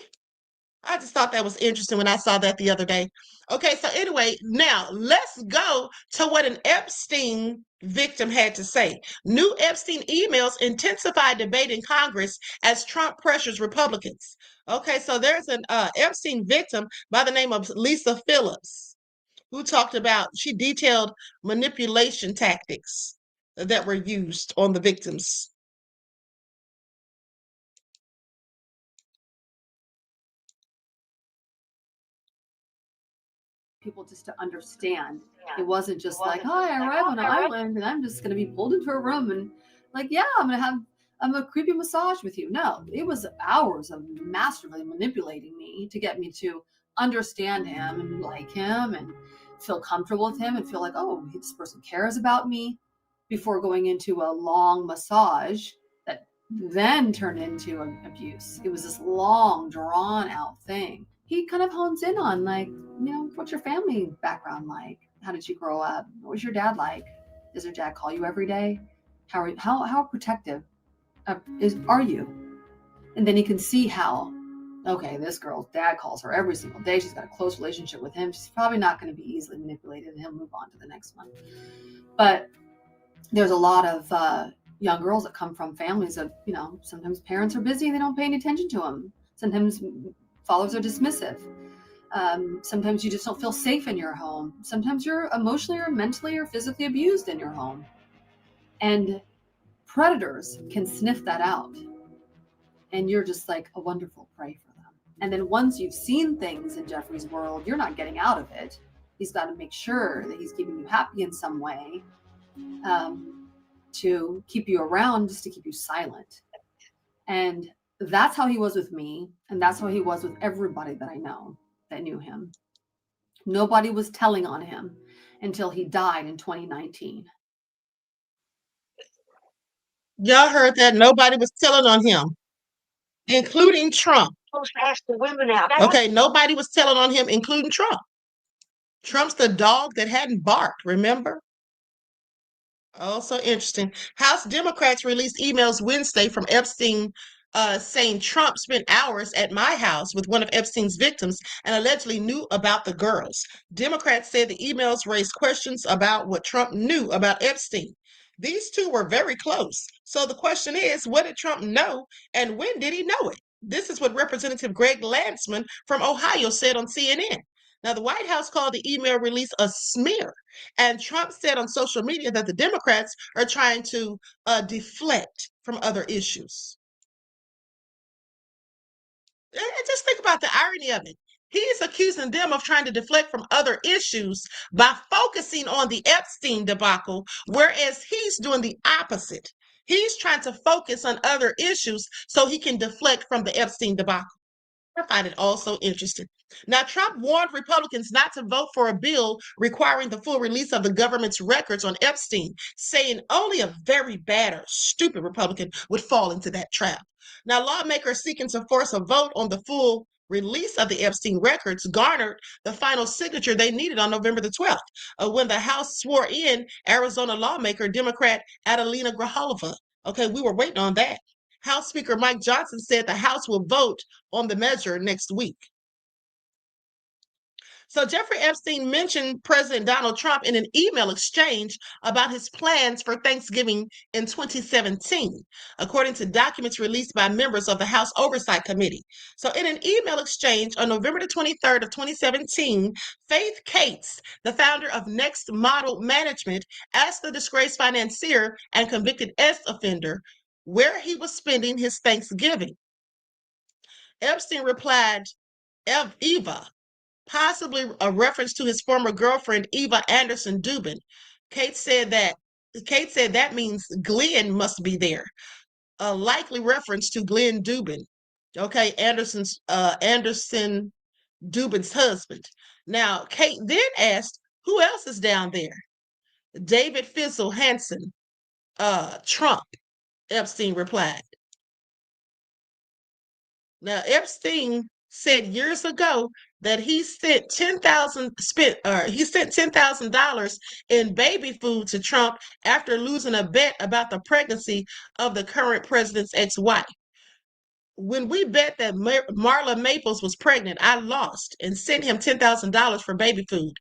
I just thought that was interesting when I saw that the other day. Okay, so anyway, now let's go to what an Epstein victim had to say. New Epstein emails intensify debate in Congress as Trump pressures Republicans. Okay, so there's an Epstein victim by the name of Lisa Phillips who she detailed manipulation tactics that were used on the victims. People just to understand it wasn't just like, hi, I arrive on an island and I'm just going to be pulled into a room and like, yeah, I'm going to have a creepy massage with you. No, it was hours of masterfully manipulating me to get me to understand him and like him and feel comfortable with him and feel like, oh, this person cares about me, before going into a long massage that then turned into an abuse. It was this long, drawn out thing. He kind of hones in on, like, what's your family background like? How did you grow up? What was your dad like? Does your dad call you every day? How protective are you? And then he can see how, okay, this girl's dad calls her every single day. She's got a close relationship with him. She's probably not going to be easily manipulated, and he'll move on to the next one. But there's a lot of young girls that come from families of, sometimes parents are busy and they don't pay any attention to them. Sometimes fathers are dismissive. Sometimes you just don't feel safe in your home. Sometimes you're emotionally or mentally or physically abused in your home. And predators can sniff that out. And you're just like a wonderful prey for them. And then once you've seen things in Jeffrey's world, you're not getting out of it. He's got to make sure that he's keeping you happy in some way, to keep you around, just to keep you silent. And that's how he was with me. And that's how he was with everybody that I know that knew him. Nobody was telling on him until he died in 2019. Y'all heard that? Nobody was telling on him, including Trump. Okay, nobody was telling on him, including Trump. Trump's the dog that hadn't barked, remember? Also interesting. House Democrats released emails Wednesday from Epstein saying Trump spent hours at my house with one of Epstein's victims and allegedly knew about the girls. Democrats said the emails raised questions about what Trump knew about Epstein. These two were very close. So the question is, what did Trump know and when did he know it? This is what Representative Greg Landsman from Ohio said on CNN. Now, the White House called the email release a smear, and Trump said on social media that the Democrats are trying to deflect from other issues. And just think about the irony of it. He's accusing them of trying to deflect from other issues by focusing on the Epstein debacle, whereas he's doing the opposite. He's trying to focus on other issues so he can deflect from the Epstein debacle. I find it also interesting. Now, Trump warned Republicans not to vote for a bill requiring the full release of the government's records on Epstein, saying only a very bad or stupid Republican would fall into that trap. Now, lawmakers seeking to force a vote on the full release of the Epstein records garnered the final signature they needed on November the 12th, when the House swore in Arizona lawmaker Democrat Adelina Grijalva. Okay, we were waiting on that. House Speaker Mike Johnson said the House will vote on the measure next week. So Jeffrey Epstein mentioned President Donald Trump in an email exchange about his plans for Thanksgiving in 2017, according to documents released by members of the House Oversight Committee. So in an email exchange on November the 23rd of 2017, Faith Cates, the founder of Next Model Management, asked the disgraced financier and convicted ex-offender where he was spending his Thanksgiving. Epstein replied, Eva, possibly a reference to his former girlfriend, Eva Anderson Dubin. Kate said that means Glenn must be there. A likely reference to Glenn Dubin. Okay, Anderson Dubin's husband. Now, Kate then asked, who else is down there? David Fizzle Hansen, Trump, Epstein replied. Now, Epstein said years ago that he sent $10,000 in baby food to Trump after losing a bet about the pregnancy of the current president's ex-wife. When we bet that Marla Maples was pregnant, I lost and sent him $10,000 for baby food.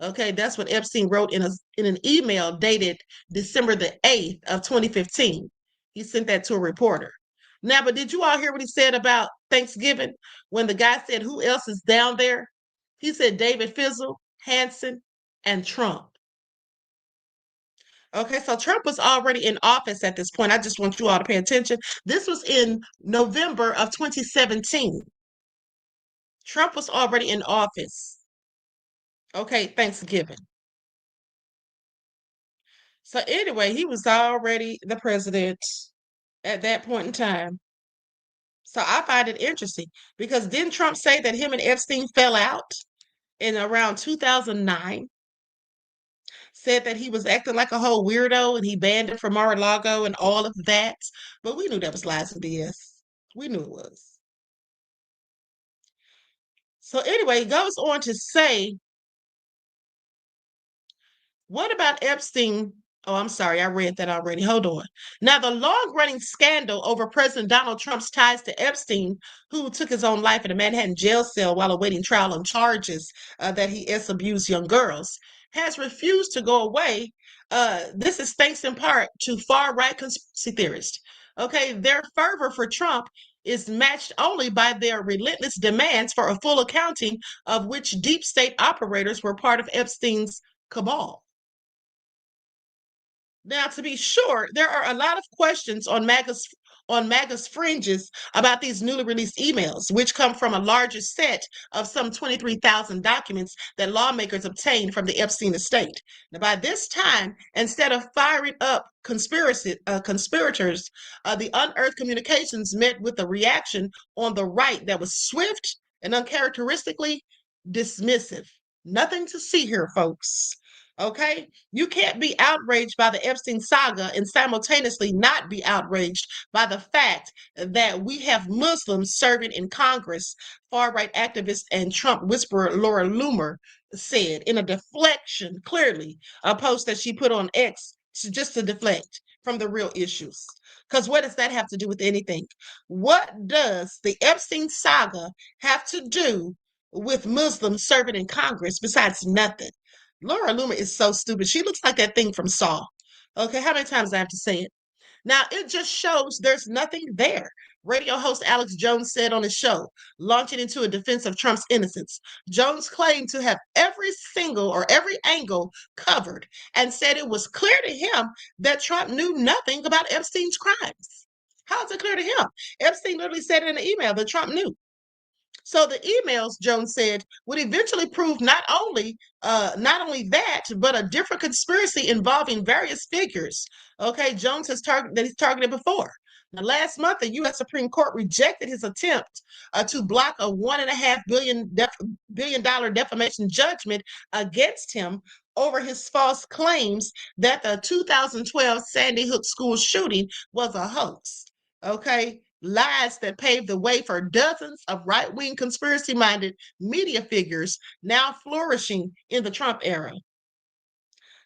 Okay, that's what Epstein wrote in an email dated December the 8th of 2015. He sent that to a reporter. Now, but did you all hear what he said about Thanksgiving when the guy said, who else is down there? He said David Fizzle, Hansen, and Trump. Okay, so Trump was already in office at this point. I just want you all to pay attention. This was in November of 2017. Trump was already in office. Okay, Thanksgiving. So anyway, he was already the president at that point in time. So I find it interesting because didn't Trump say that him and Epstein fell out in around 2009? Said that he was acting like a whole weirdo and he banned him from Mar-a-Lago and all of that. But we knew that was lies and BS. We knew it was. So anyway, he goes on to say, what about Epstein? Oh, I'm sorry, I read that already. Hold on. Now, the long-running scandal over President Donald Trump's ties to Epstein, who took his own life in a Manhattan jail cell while awaiting trial on charges that he abused young girls, has refused to go away. This is thanks in part to far-right conspiracy theorists. Okay, their fervor for Trump is matched only by their relentless demands for a full accounting of which deep state operators were part of Epstein's cabal. Now, to be sure, there are a lot of questions on MAGA's fringes about these newly released emails, which come from a larger set of some 23,000 documents that lawmakers obtained from the Epstein estate. Now, by this time, instead of firing up conspirators, the unearthed communications met with a reaction on the right that was swift and uncharacteristically dismissive. Nothing to see here, folks. Okay, you can't be outraged by the Epstein saga and simultaneously not be outraged by the fact that we have Muslims serving in Congress, far-right activist and Trump whisperer Laura Loomer said in a deflection, clearly, a post that she put on X just to deflect from the real issues. Because what does that have to do with anything? What does the Epstein saga have to do with Muslims serving in Congress besides nothing? Laura Loomer is so stupid. She looks like that thing from Saw. Okay, how many times do I have to say it? Now, it just shows there's nothing there. Radio host Alex Jones said on his show, launching into a defense of Trump's innocence. Jones claimed to have every angle covered and said it was clear to him that Trump knew nothing about Epstein's crimes. How is it clear to him? Epstein literally said in an email that Trump knew. So the emails, Jones said, would eventually prove not only that, but a different conspiracy involving various figures. Okay, Jones has targeted before. Now, last month, the U.S. Supreme Court rejected his attempt to block a $1.5 billion defamation judgment against him over his false claims that the 2012 Sandy Hook school shooting was a hoax. Okay, lies that paved the way for dozens of right-wing conspiracy-minded media figures now flourishing in the Trump era.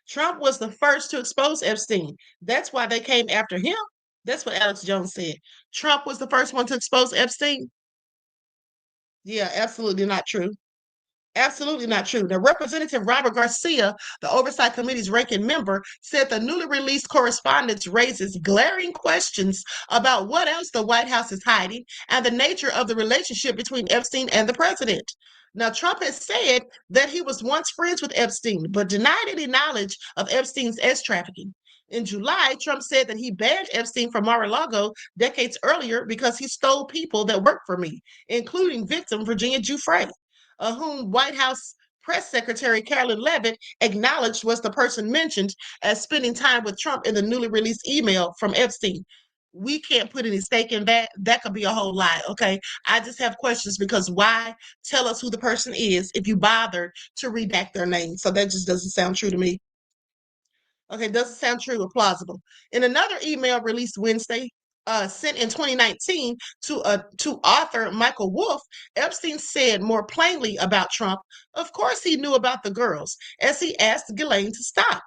Trump was the first to expose Epstein. That's why they came after him. That's what Alex Jones said. Trump was the first one to expose Epstein. Yeah, absolutely not true. Absolutely not true. The Representative Robert Garcia, the Oversight Committee's ranking member, said the newly released correspondence raises glaring questions about what else the White House is hiding and the nature of the relationship between Epstein and the president. Now, Trump has said that he was once friends with Epstein, but denied any knowledge of Epstein's S trafficking. In July, Trump said that he banned Epstein from Mar-a-Lago decades earlier because he stole people that worked for me, including victim Virginia Giuffre, whom White House Press Secretary Carolyn Leavitt acknowledged was the person mentioned as spending time with Trump in the newly released email from Epstein. We can't put any stake in that. That could be a whole lie, okay? I just have questions because why tell us who the person is if you bothered to redact their name? So that just doesn't sound true to me. Okay, doesn't sound true or plausible. In another email released Wednesday, sent in 2019 to author Michael Wolff, Epstein said more plainly about Trump, of course he knew about the girls, as he asked Ghislaine to stop.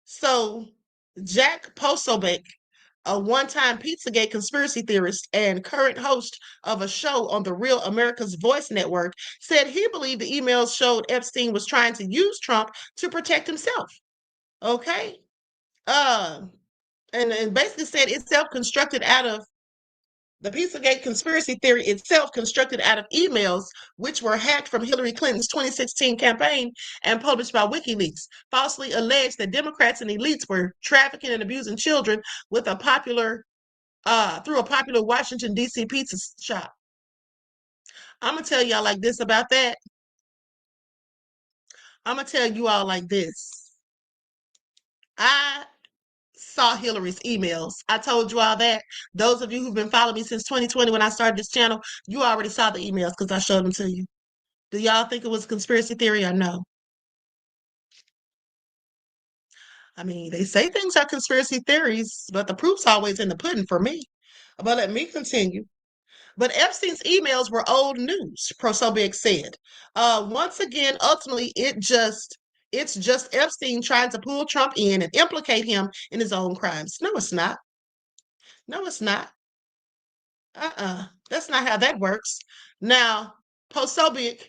So Jack Posobiec, a one-time Pizzagate conspiracy theorist and current host of a show on the Real America's Voice Network, said he believed the emails showed Epstein was trying to use Trump to protect himself. Okay? And basically said it's self-constructed out of the Pizzagate conspiracy theory itself, constructed out of emails which were hacked from Hillary Clinton's 2016 campaign and published by WikiLeaks, falsely alleged that Democrats and elites were trafficking and abusing children with a popular through a popular Washington D.C. pizza shop. I'm gonna tell y'all like this about that. I'm gonna tell you all like this. I saw Hillary's emails. I told you all that. Those of you who've been following me since 2020 when I started this channel, you already saw the emails because I showed them to you. Do y'all think it was a conspiracy theory or no? I mean, they say things are conspiracy theories, but the proof's always in the pudding for me. But let me continue. But Epstein's emails were old news, Prosobiec said. Once again, ultimately, it's just Epstein trying to pull Trump in and implicate him in his own crimes. No, it's not. No, it's not. That's not how that works. Now, Posobiec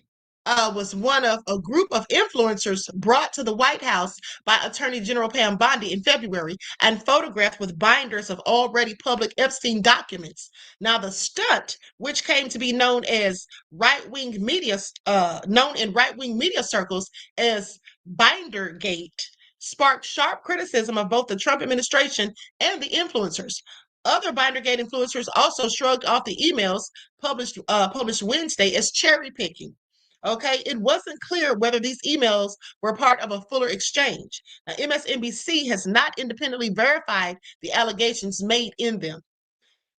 was one of a group of influencers brought to the White House by Attorney General Pam Bondi in February and photographed with binders of already public Epstein documents. Now, the stunt, which came to be known as right-wing media, known in right-wing media circles as Bindergate, sparked sharp criticism of both the Trump administration and the influencers. Other Bindergate influencers also shrugged off the emails published Wednesday as cherry picking. Okay, it wasn't clear whether these emails were part of a fuller exchange. Now, MSNBC has not independently verified the allegations made in them.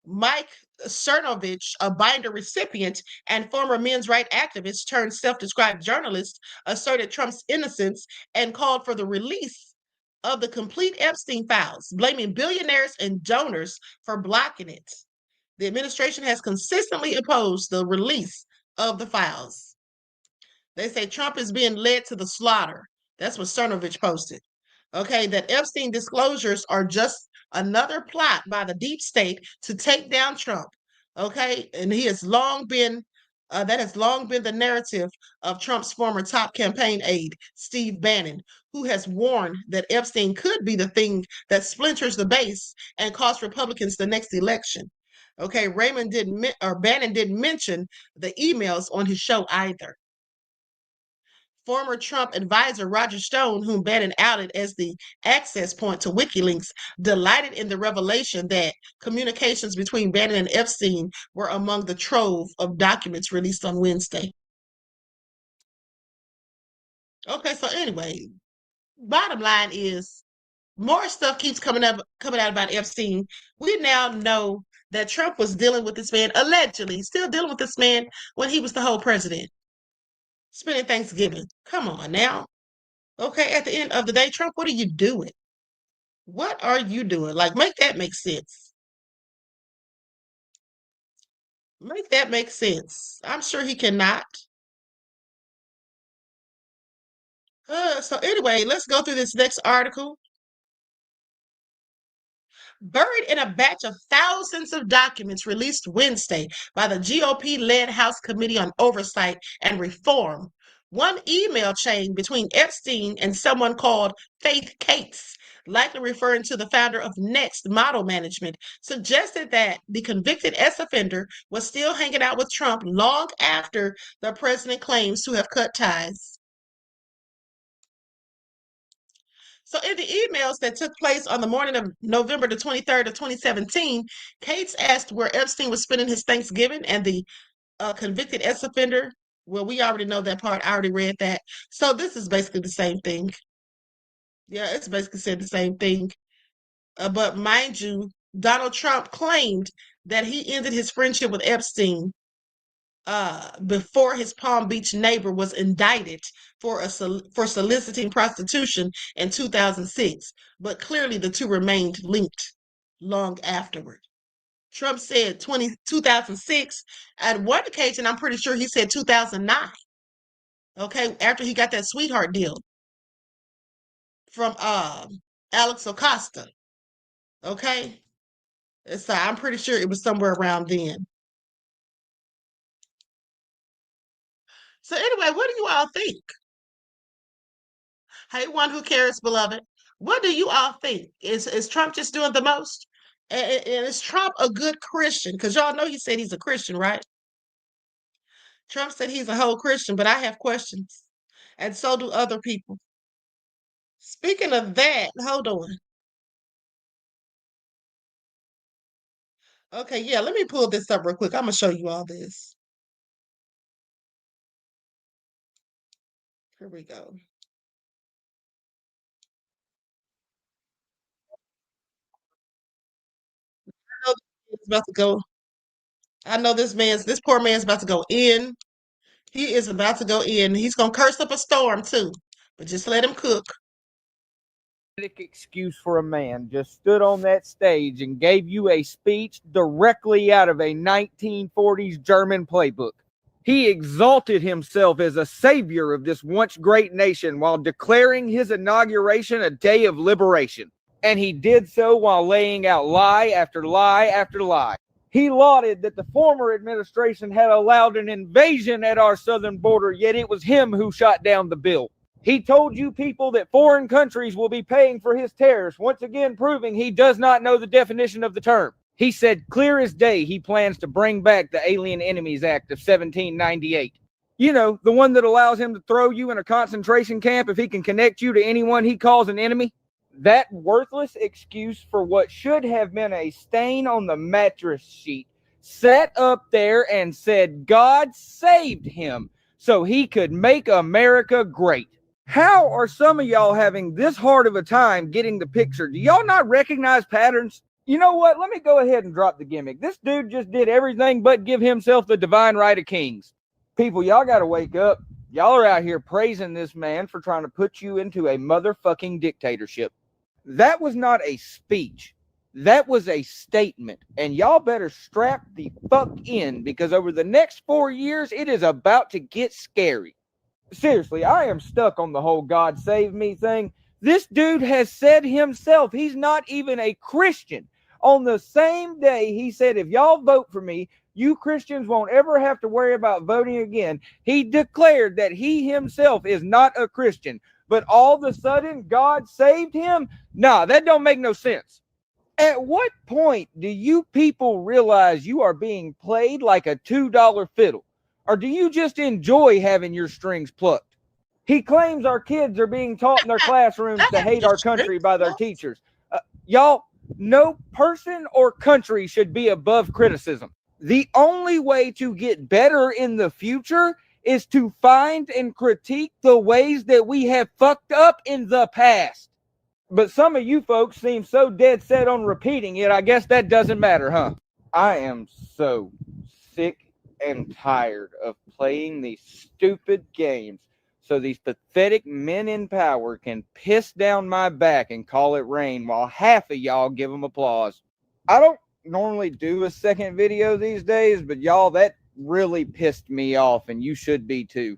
Mike Cernovich, a binder recipient and former men's rights activist turned self-described journalist, asserted Trump's innocence and called for the release of the complete Epstein files, blaming billionaires and donors for blocking it. The administration has consistently opposed the release of the files. They say Trump is being led to the slaughter. That's what Cernovich posted. Okay, that Epstein disclosures are just another plot by the deep state to take down Trump. Okay, and he has long been that has long been the narrative of Trump's former top campaign aide, Steve Bannon, who has warned that Epstein could be the thing that splinters the base and costs Republicans the next election. Okay, Bannon didn't mention the emails on his show either. Former Trump advisor Roger Stone, whom Bannon outed as the access point to WikiLeaks, delighted in the revelation that communications between Bannon and Epstein were among the trove of documents released on Wednesday. Okay, so anyway, bottom line is More stuff keeps coming out about Epstein. We now know that Trump was dealing with this man, allegedly, still dealing with this man when he was the whole president, spending Thanksgiving. Come on now. Okay, at the end of the day, Trump, what are you doing? What are you doing? Like, make that make sense. Make that make sense. I'm sure he cannot. So anyway, let's go through this next article. Buried in a batch of thousands of documents released Wednesday by the GOP-led House Committee on Oversight and Reform, one email chain between Epstein and someone called Faith Cates, likely referring to the founder of Next Model Management, suggested that the convicted ex-offender was still hanging out with Trump long after the president claims to have cut ties. So in the emails that took place on the morning of November the 23rd of 2017, Cates asked where Epstein was spending his Thanksgiving, and the convicted ex-offender, well, we already know that part. I already read that. So this is basically the same thing. Yeah, it's basically said the same thing. But mind you, Donald Trump claimed that he ended his friendship with Epstein before his Palm Beach neighbor was indicted for soliciting prostitution in 2006, but clearly the two remained linked long afterward. Trump said 2006. At one occasion, I'm pretty sure he said 2009. Okay, after he got that sweetheart deal from Alex Acosta. Okay, so I'm pretty sure it was somewhere around then. So anyway, what do you all think? Hey, one who cares, beloved. What do you all think? Is Trump just doing the most? And is Trump a good Christian? Because y'all know he said he's a Christian, right? Trump said he's a whole Christian, but I have questions. And so do other people. Speaking of that, hold on. Okay, yeah, let me pull this up real quick. I'm going to show you all this. Here we go. I know this man's about to go. I know this poor man's about to go in. He is about to go in. He's going to curse up a storm too, but just let him cook. Excuse for a man just stood on that stage and gave you a speech directly out of a 1940s German playbook. He exalted himself as a savior of this once great nation while declaring his inauguration a day of liberation. And he did so while laying out lie after lie after lie. He lauded that the former administration had allowed an invasion at our southern border, yet it was him who shot down the bill. He told you people that foreign countries will be paying for his terrorists, once again proving he does not know the definition of the term. He said clear as day he plans to bring back the Alien Enemies Act of 1798. You know, the one that allows him to throw you in a concentration camp if he can connect you to anyone he calls an enemy. That worthless excuse for what should have been a stain on the mattress sheet sat up there and said God saved him so he could make America great. How are some of y'all having this hard of a time getting the picture? Do y'all not recognize patterns? You know what? Let me go ahead and drop the gimmick. This dude just did everything but give himself the divine right of kings. People, y'all got to wake up. Y'all are out here praising this man for trying to put you into a motherfucking dictatorship. That was not a speech. That was a statement. And y'all better strap the fuck in, because over the next 4 years, it is about to get scary. Seriously, I am stuck on the whole God save me thing. This dude has said himself he's not even a Christian. On the same day he said, if y'all vote for me, you Christians won't ever have to worry about voting again. He declared that he himself is not a Christian. But all of a sudden, God saved him? Nah, that don't make no sense. At what point do you people realize you are being played like a $2 fiddle? Or do you just enjoy having your strings plucked? He claims our kids are being taught in their classrooms to hate our country by their teachers. Y'all, no person or country should be above criticism. The only way to get better in the future is to find and critique the ways that we have fucked up in the past. But some of you folks seem so dead set on repeating it, I guess that doesn't matter, huh? I am so sick and tired of playing these stupid games so these pathetic men in power can piss down my back and call it rain while half of y'all give them applause. I don't normally do a second video these days, but y'all, that really pissed me off, and you should be too.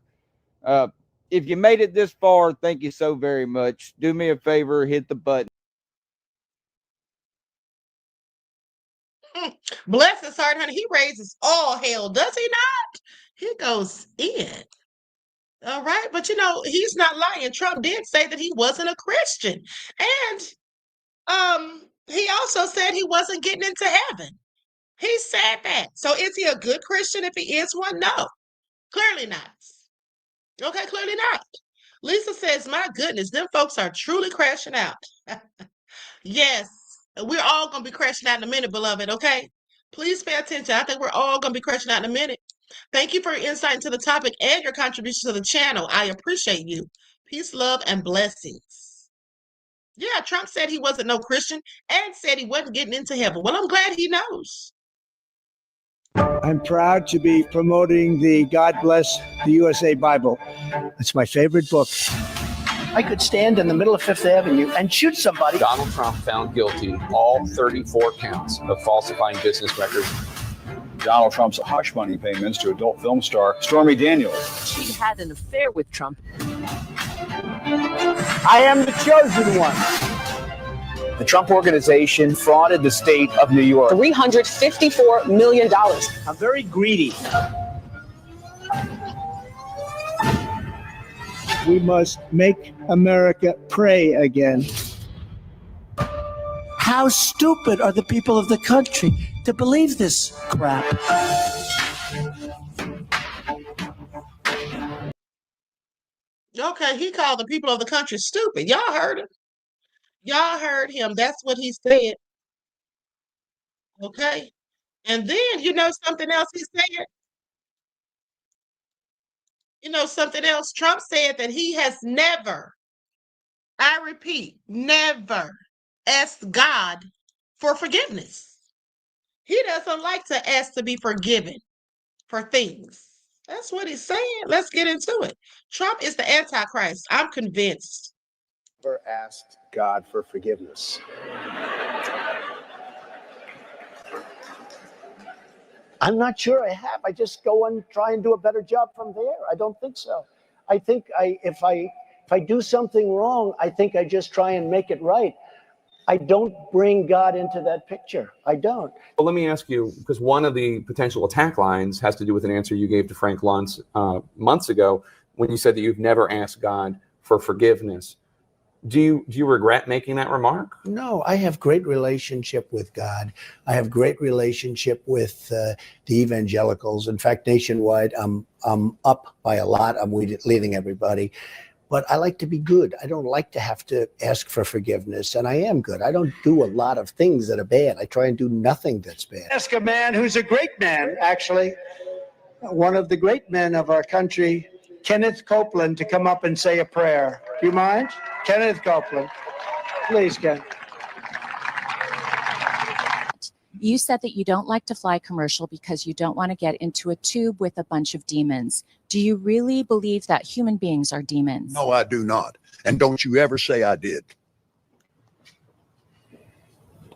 If you made it this far, thank you so very much. Do me a favor, hit the button. Bless his heart, honey. He raises all hell, does he not? He goes in. All right. But you know, he's not lying. Trump did say that he wasn't a Christian. And he also said he wasn't getting into heaven. He said that. So is he a good Christian if he is one? No. Clearly not. Okay, clearly not. Lisa says, my goodness, them folks are truly crashing out. Yes, we're all going to be crashing out in a minute, beloved, okay? Please pay attention. I think we're all going to be crashing out in a minute. Thank you for your insight into the topic and your contribution to the channel. I appreciate you. Peace, love, and blessings. Yeah, Trump said he wasn't no Christian and said he wasn't getting into heaven. Well, I'm glad he knows. I'm proud to be promoting the God Bless the USA Bible. It's my favorite book. I could stand in the middle of Fifth Avenue and shoot somebody. Donald Trump found guilty all 34 counts of falsifying business records. Donald Trump's hush money payments to adult film star Stormy Daniels. She had an affair with Trump. I am the chosen one. The Trump Organization frauded the state of New York. $354 million. I'm very greedy. We must make America pray again. How stupid are the people of the country to believe this crap? Okay, he called the people of the country stupid. Y'all heard him. Y'all heard him. That's what he said. Okay. And then, you know something else he said? You know something else? Trump said that he has never, I repeat, never asked God for forgiveness. He doesn't like to ask to be forgiven for things. That's what he's saying. Let's get into it. Trump is the Antichrist. I'm convinced. Never asked God for forgiveness. I'm not sure I have. I just go and try and do a better job from there. I don't think so. I think if I do something wrong, I think I just try and make it right. I don't bring God into that picture. I don't. Well, let me ask you, because one of the potential attack lines has to do with an answer you gave to Frank Luntz months ago when you said that you've never asked God for forgiveness. Do you regret making that remark? No, I have great relationship with God. I have great relationship with the evangelicals. In fact, nationwide, I'm up by a lot. I'm leading everybody. But I like to be good. I don't like to have to ask for forgiveness. And I am good. I don't do a lot of things that are bad. I try and do nothing that's bad. Ask a man who's a great man, actually. One of the great men of our country, Kenneth Copeland, to come up and say a prayer. Do you mind? Kenneth Copeland. Please, Ken. You said that you don't like to fly commercial because you don't want to get into a tube with a bunch of demons. Do you really believe that human beings are demons? No, I do not. And don't you ever say I did.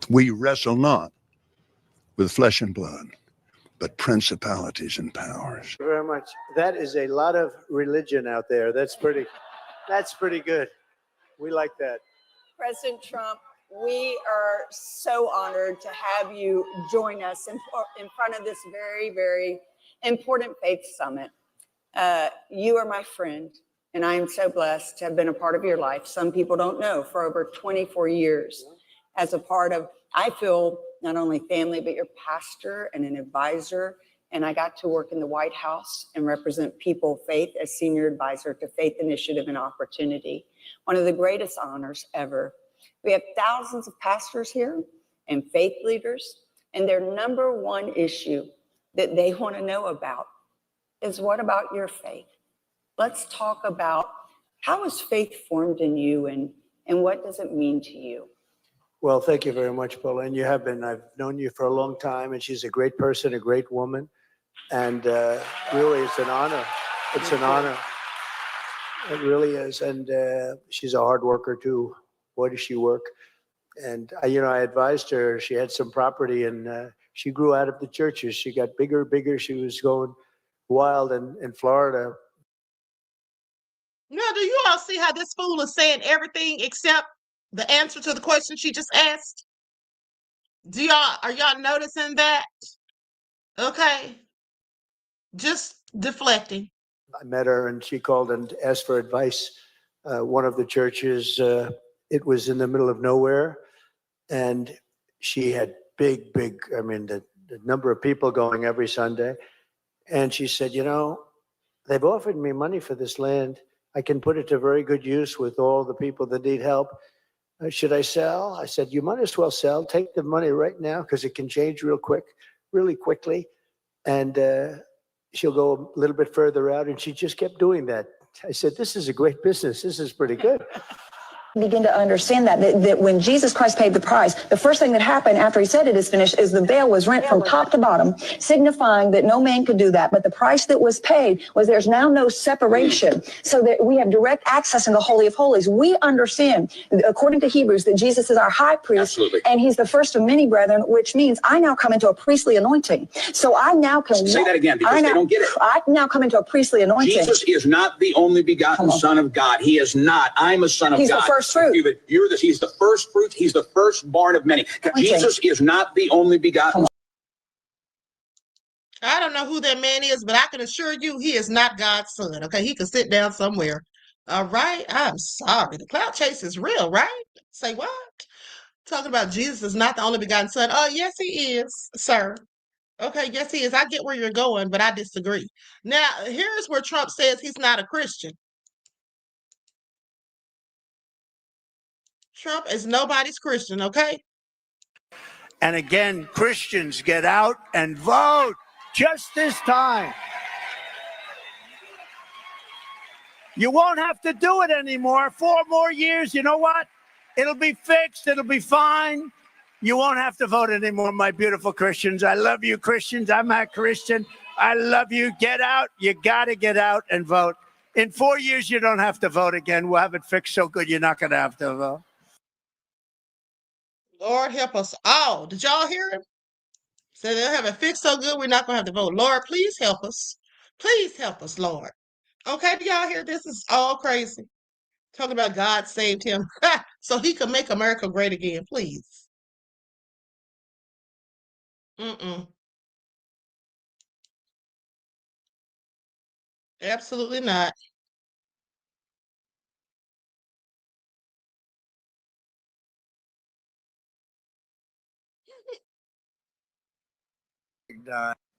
We wrestle not with flesh and blood, but principalities and powers. Thank you very much. That is a lot of religion out there. That's pretty good. We like that. President Trump, we are so honored to have you join us in front of this very, very important faith summit. You are my friend, and I am so blessed to have been a part of your life. Some people don't know, for over 24 years as a part of, I feel, not only family, but your pastor and an advisor. And I got to work in the White House and represent People Faith as senior advisor to Faith Initiative and Opportunity. One of the greatest honors ever. We have thousands of pastors here and faith leaders, and their number one issue that they want to know about is, what about your faith? Let's talk about, how is faith formed in you, and And what does it mean to you? Well, thank you very much, Paula. And you have been. I've known you for a long time, and she's a great person, a great woman. And really, it's an honor. It's an honor. It really is. And she's a hard worker, too. Boy, does she work. And, I advised her. She had some property, and she grew out of the churches. She got bigger, bigger. She was going wild in Florida. Now, do you all see how this fool is saying everything except the answer to the question she just asked? Are y'all noticing that? Okay. Just deflecting. I met her, and she called and asked for advice. One of the churches, it was in the middle of nowhere, and she had big, the number of people going every Sunday. And she said, they've offered me money for this land. I can put it to very good use with all the people that need help. Should I sell? I said, you might as well sell. Take the money right now because it can change really quickly. And she'll go a little bit further out. And she just kept doing that. I said, this is a great business. This is pretty good. Begin to understand that when Jesus Christ paid the price, the first thing that happened after he said it is finished is the veil was rent from top to bottom, signifying that no man could do that. But the price that was paid was there's now no separation, so that we have direct access in the Holy of Holies. We understand, according to Hebrews, that Jesus is our high priest. Absolutely. And he's the first of many brethren, which means I now come into a priestly anointing. So I now can say that again because they don't get it. I now come into a priestly anointing. Jesus is not the only begotten Son of God. He is not. I'm a son of He's God. the first fruit. He's the first fruit. He's the firstborn of many. Jesus is not the only begotten. I don't know who that man is, but I can assure you he is not God's son. Okay, he can sit down somewhere. All right, I'm sorry. The cloud chase is real, right? Say what? Talking about Jesus is not the only begotten son. Oh, yes, he is, sir. Okay, yes, he is. I get where you're going, but I disagree. Now, here's where Trump says he's not a Christian. Trump is nobody's Christian, okay? And again, Christians, get out and vote just this time. You won't have to do it anymore. 4 more years, you know what? It'll be fixed. It'll be fine. You won't have to vote anymore, my beautiful Christians. I love you, Christians. I'm a Christian. I love you. Get out. You got to get out and vote. In 4 years, you don't have to vote again. We'll have it fixed so good you're not going to have to vote. Lord help us all. Did y'all hear him? So they'll have it fixed so good we're not going to have to vote. Lord, please help us. Please help us, Lord. Okay, do y'all hear this? Is all crazy. Talking about God saved him so he could make America great again, please. Absolutely not.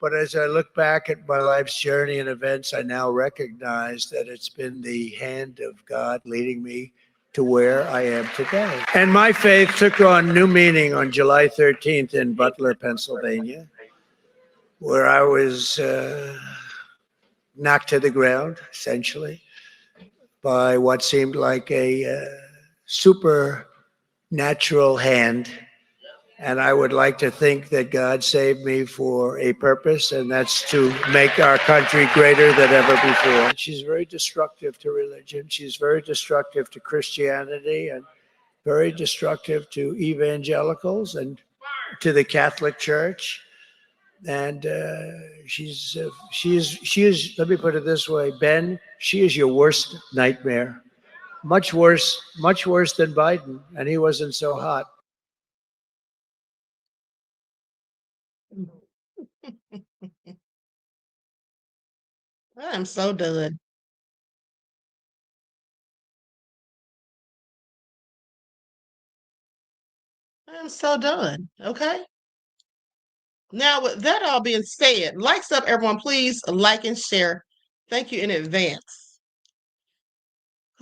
But as I look back at my life's journey and events, I now recognize that it's been the hand of God leading me to where I am today. And my faith took on new meaning on July 13th in Butler, Pennsylvania, where I was knocked to the ground, essentially, by what seemed like a supernatural hand. And I would like to think that God saved me for a purpose, and that's to make our country greater than ever before. She's very destructive to religion. She's very destructive to Christianity and very destructive to evangelicals and to the Catholic Church. And she is, let me put it this way, Ben, she is your worst nightmare. Much worse than Biden, and he wasn't so hot. I'm so done. I'm so done. Okay. Now, with that all being said, likes up, everyone. Please like and share. Thank you in advance.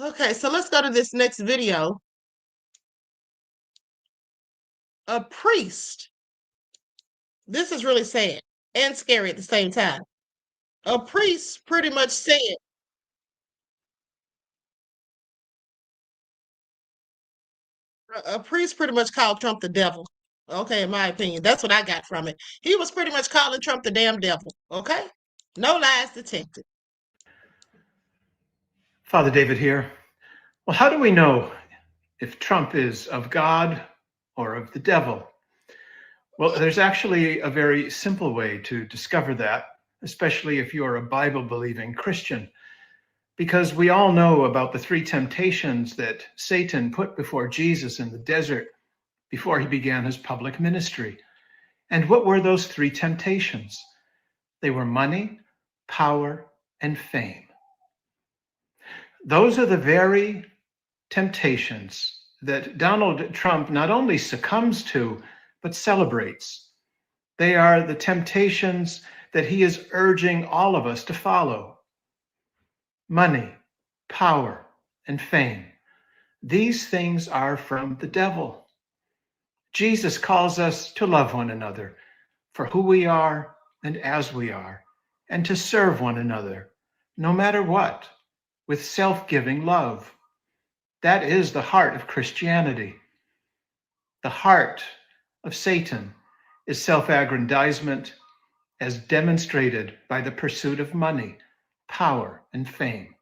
Okay, so let's go to this next video. A priest. This is really sad and scary at the same time. A priest pretty much said, A priest pretty much called Trump the devil. Okay, in my opinion. That's what I got from it. He was pretty much calling Trump the damn devil. Okay? No lies detected. Father David here. Well, how do we know if Trump is of God or of the devil? Well, there's actually a very simple way to discover that, especially if you're a Bible-believing Christian, because we all know about the three temptations that Satan put before Jesus in the desert before he began his public ministry. And what were those three temptations? They were money, power, and fame. Those are the very temptations that Donald Trump not only succumbs to, but celebrates. They are the temptations that he is urging all of us to follow. Money, power, and fame. These things are from the devil. Jesus calls us to love one another for who we are and as we are, and to serve one another, no matter what, with self-giving love. That is the heart of Christianity. The heart of Satan is self-aggrandizement, as demonstrated by the pursuit of money, power, and fame.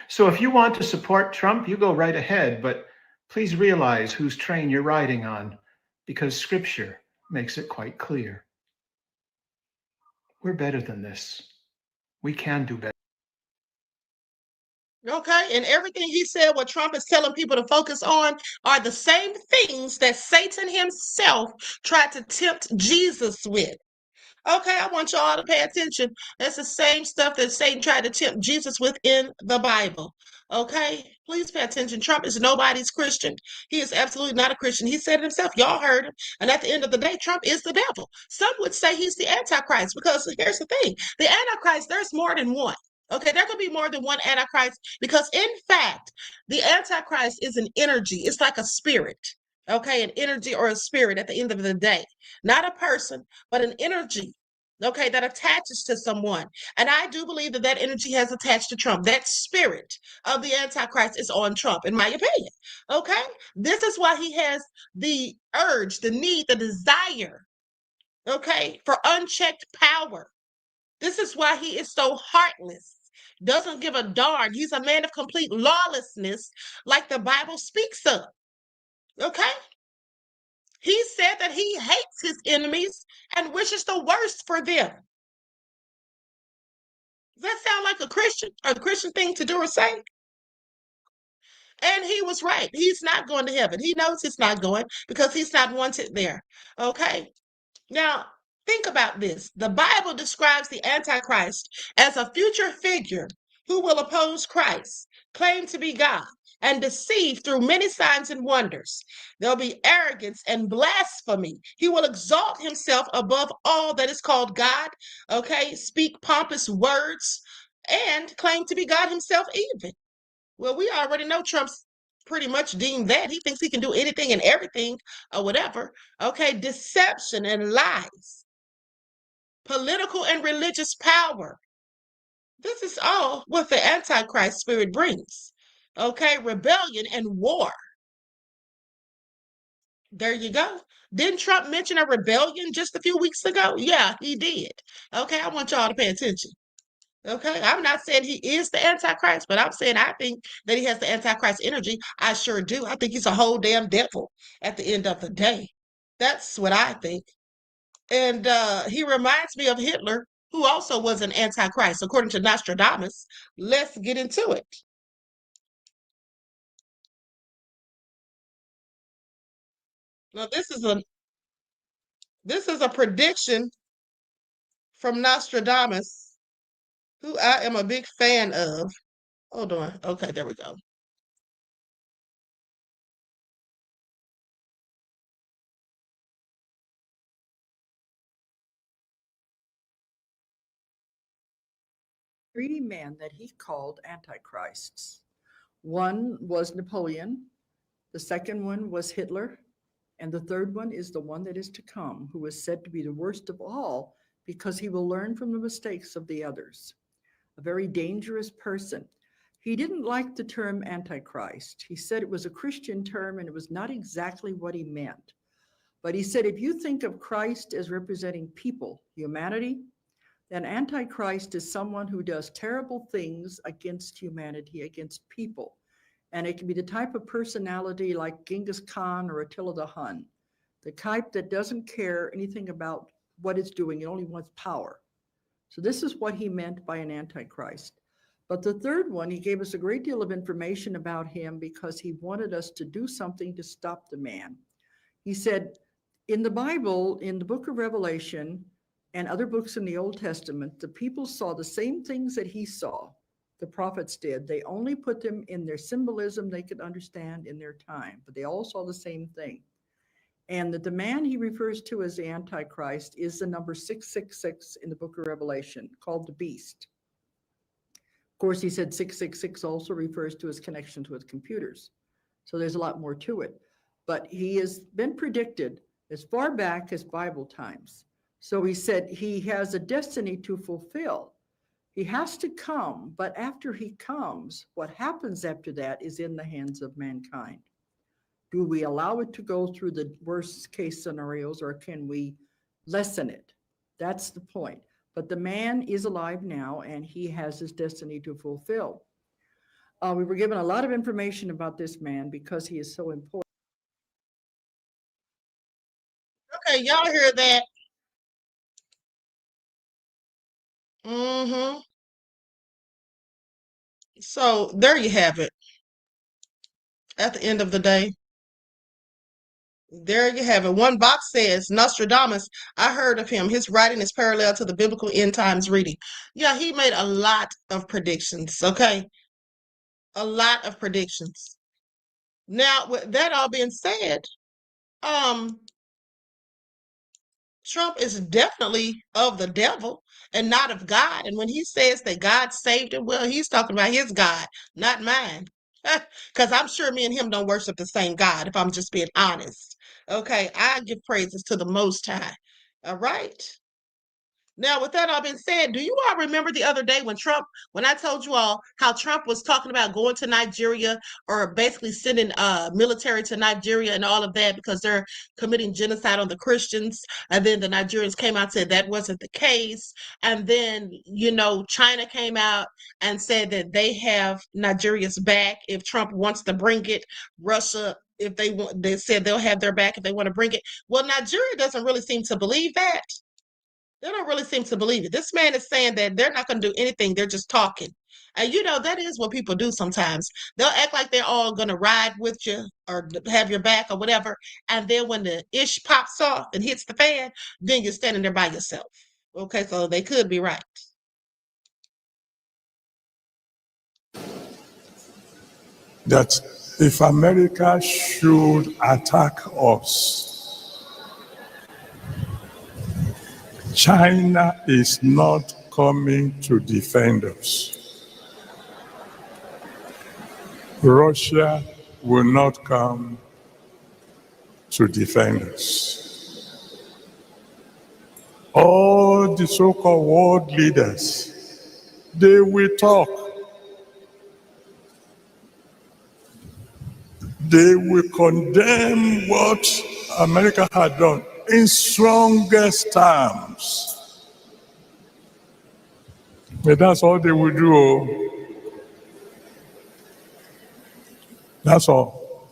So if you want to support Trump, you go right ahead, but please realize whose train you're riding on, because Scripture makes it quite clear. We're better than this. We can do better. Okay, and everything he said, what Trump is telling people to focus on, are the same things that Satan himself tried to tempt Jesus with. Okay, I want y'all to pay attention. That's the same stuff that Satan tried to tempt Jesus with in the Bible. Okay, please pay attention. Trump is nobody's Christian. He is absolutely not a Christian. He said it himself. Y'all heard him. And at the end of the day, Trump is the devil. Some would say he's the Antichrist, because here's the thing. The Antichrist, there's more than one. Okay, there could be more than one Antichrist, because in fact, the Antichrist is an energy. It's like a spirit. Okay, an energy or a spirit at the end of the day. Not a person, but an energy, okay, that attaches to someone. And I do believe that that energy has attached to Trump. That spirit of the Antichrist is on Trump, in my opinion. Okay, this is why he has the urge, the need, the desire, okay, for unchecked power. This is why he is so heartless. Doesn't give a darn. He's a man of complete lawlessness, like the Bible speaks of. Okay? He said that he hates his enemies and wishes the worst for them. Does that sound like a Christian or the Christian thing to do or say? And he was right. He's not going to heaven. He knows he's not going because he's not wanted there. Okay. Now, think about this. The Bible describes the Antichrist as a future figure who will oppose Christ, claim to be God, and deceive through many signs and wonders. There'll be arrogance and blasphemy. He will exalt himself above all that is called God, okay, speak pompous words, and claim to be God himself even. Well, we already know Trump's pretty much deemed that. He thinks he can do anything and everything or whatever. Okay, deception and lies, political and religious power. This is all what the Antichrist spirit brings. Okay, rebellion and war. There you go. Didn't Trump mention a rebellion just a few weeks ago? Yeah, he did. Okay, I want y'all to pay attention. Okay, I'm not saying he is the Antichrist, but I'm saying I think that he has the Antichrist energy. I sure do. I think he's a whole damn devil at the end of the day. That's what I think. And he reminds me of Hitler, who also was an Antichrist, according to Nostradamus. Let's get into it. Now, this is a prediction from Nostradamus, who I am a big fan of. Hold on. Okay, there we go. Three men that he called antichrists. One was Napoleon, the second one was Hitler, and the third one is the one that is to come, who is said to be the worst of all because he will learn from the mistakes of the others. A very dangerous person. He didn't like the term Antichrist. He said it was a Christian term and it was not exactly what he meant. But he said, if you think of Christ as representing people, humanity, then Antichrist is someone who does terrible things against humanity, against people. And it can be the type of personality like Genghis Khan or Attila the Hun, the type that doesn't care anything about what it's doing, it only wants power. So this is what he meant by an Antichrist. But the third one, he gave us a great deal of information about him because he wanted us to do something to stop the man. He said, in the Bible, in the book of Revelation, and other books in the Old Testament, the people saw the same things that he saw, the prophets did. They only put them in their symbolism they could understand in their time, but they all saw the same thing. And that the man he refers to as the Antichrist is the number 666 in the book of Revelation, called the beast. Of course, he said 666 also refers to his connections with computers. So there's a lot more to it. But he has been predicted as far back as Bible times. So he said he has a destiny to fulfill. He has to come, but after he comes, what happens after that is in the hands of mankind. Do we allow it to go through the worst case scenarios, or can we lessen it? That's the point. But the man is alive now, and he has his destiny to fulfill. We were given a lot of information about this man because he is so important. Okay, y'all hear that? Mm-hmm. So there you have it. At the end of the day, there you have it. One box says, Nostradamus, I heard of him. His writing is parallel to the biblical end times reading. Yeah, he made a lot of predictions, okay? A lot of predictions. Now, with that all being said, Trump is definitely of the devil and not of God. And when he says that God saved him, well, he's talking about his God, not mine. Because I'm sure me and him don't worship the same God, if I'm just being honest. Okay, I give praises to the Most High. All right. Now, with that all being said, do you all remember the other day when I told you all how Trump was talking about going to Nigeria or basically sending military to Nigeria and all of that because they're committing genocide on the Christians? And then the Nigerians came out and said that wasn't the case. And then, China came out and said that they have Nigeria's back if Trump wants to bring it. Russia, if they want, they said they'll have their back if they want to bring it. Well, Nigeria doesn't really seem to believe that. They don't really seem to believe it. This man is saying that they're not going to do anything. They're just talking. And that is what people do sometimes. They'll act like they're all going to ride with you or have your back or whatever. And then when the ish pops off and hits the fan, then you're standing there by yourself. Okay, so they could be right. That if America should attack us, China is not coming to defend us. Russia will not come to defend us. All the so-called world leaders, they will talk. They will condemn what America had done in strongest terms. But that's all they will do. That's all.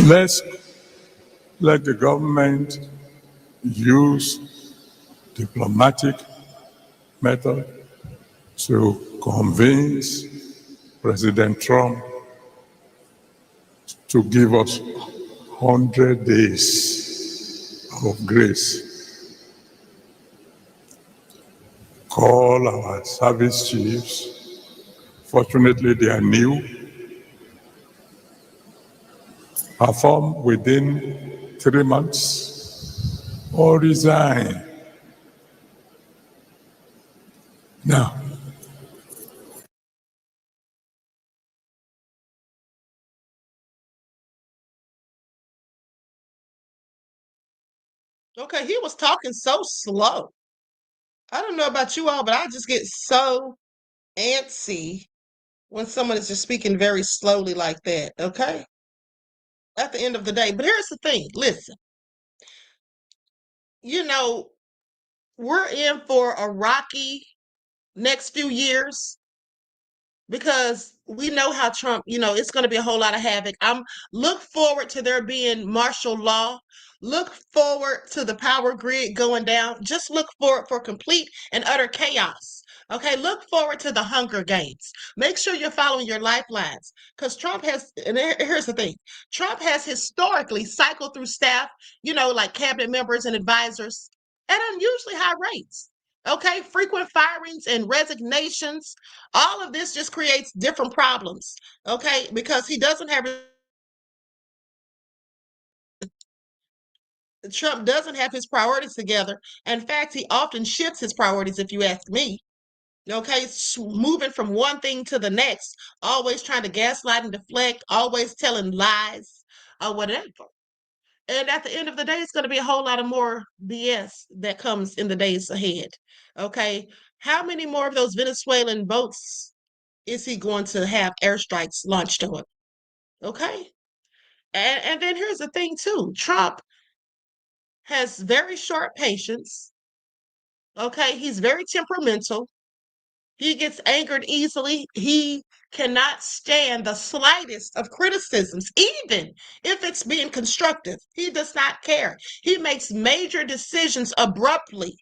Let's let the government use diplomatic method to convince President Trump to give us 100 days of grace. Call our service chiefs. Fortunately, they are new. Perform within 3 months or resign. Now, Okay, he was talking so slow. I don't know about you all, but I just get so antsy when someone is just speaking very slowly like that, okay? At the end of the day. But here's the thing. Listen, you know, we're in for a rocky next few years because we know how Trump, it's going to be a whole lot of havoc. Look forward to there being martial law. Look forward to the power grid going down. Just look forward for complete and utter chaos. Okay, look forward to the Hunger Games. Make sure you're following your lifelines because Trump has, and here's the thing, Trump has historically cycled through staff, like cabinet members and advisors at unusually high rates. Okay, frequent firings and resignations. All of this just creates different problems. Okay, because he doesn't have Trump doesn't have his priorities together. In fact, he often shifts his priorities, if you ask me. Okay, moving from one thing to the next, always trying to gaslight and deflect, always telling lies or whatever. And at the end of the day, it's going to be a whole lot of more BS that comes in the days ahead. Okay, how many more of those Venezuelan boats is he going to have airstrikes launched on? Okay, and then here's the thing too: Trump has very short patience. Okay, he's very temperamental. He gets angered easily. He cannot stand the slightest of criticisms, even if it's being constructive. He does not care. He makes major decisions abruptly.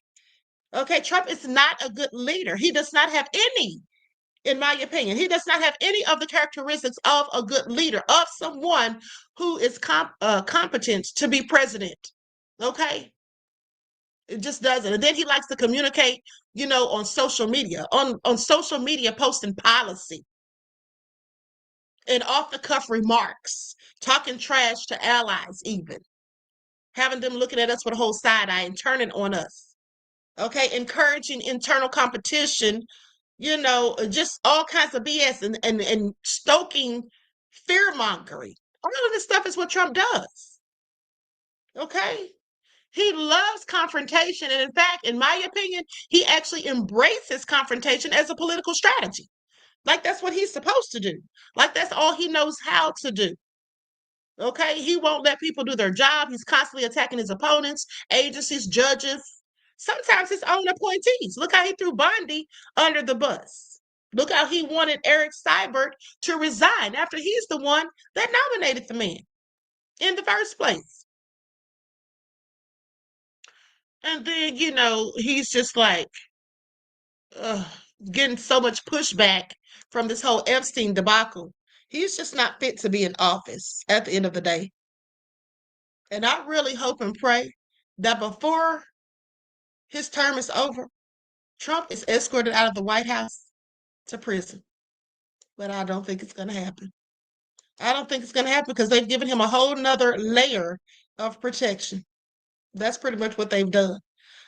Okay, Trump is not a good leader. He does not have any, in my opinion, he does not have any of the characteristics of a good leader, of someone who is competent to be president. Okay, it just doesn't. And then he likes to communicate, on social media, on social media, posting policy and off the cuff remarks, talking trash to allies, even having them looking at us with a whole side eye and turning on us. Okay, encouraging internal competition, just all kinds of BS and stoking fear mongering. All of this stuff is what Trump does. Okay. He loves confrontation. And in fact, in my opinion, he actually embraces confrontation as a political strategy. Like that's what he's supposed to do. Like that's all he knows how to do. Okay. He won't let people do their job. He's constantly attacking his opponents, agencies, judges, sometimes his own appointees. Look how he threw Bondi under the bus. Look how he wanted Eric Seibert to resign after he's the one that nominated the man in the first place. And then, he's just like getting so much pushback from this whole Epstein debacle. He's just not fit to be in office at the end of the day. And I really hope and pray that before his term is over, Trump is escorted out of the White House to prison. But I don't think it's going to happen. I don't think it's going to happen because they've given him a whole nother layer of protection. That's pretty much what they've done.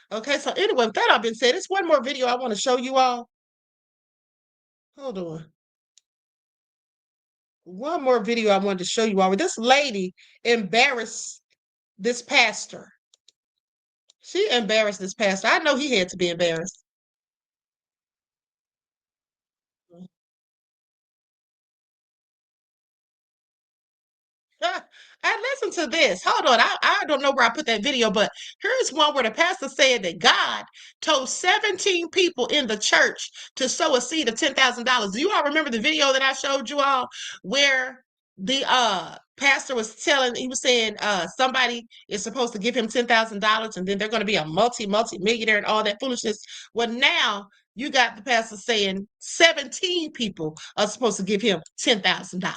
Okay, so anyway, with that all being said, it's one more video I want to show you all. Hold on. One more video I wanted to show you all where this lady embarrassed this pastor. She embarrassed this pastor. I know he had to be embarrassed. And listen to this. Hold on. I don't know where I put that video, but here's one where the pastor said that God told 17 people in the church to sow a seed of $10,000. Do you all remember the video that I showed you all where the pastor was saying somebody is supposed to give him $10,000 and then they're going to be a multi-millionaire and all that foolishness. Well, now you got the pastor saying 17 people are supposed to give him $10,000.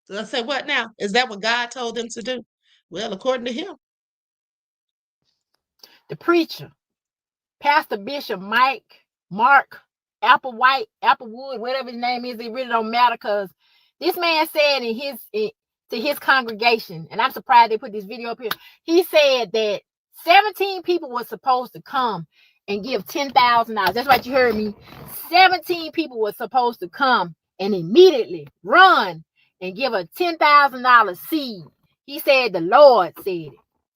So I said, what now? Is that what God told them to do? Well, according to him. The preacher, Pastor Bishop Mark Applewood, whatever his name is, it really don't matter because this man said to his congregation, and I'm surprised they put this video up here. He said that 17 people were supposed to come and give $10,000. That's right, you heard me. 17 people were supposed to come and immediately run and give a $10,000 seed. He said the Lord said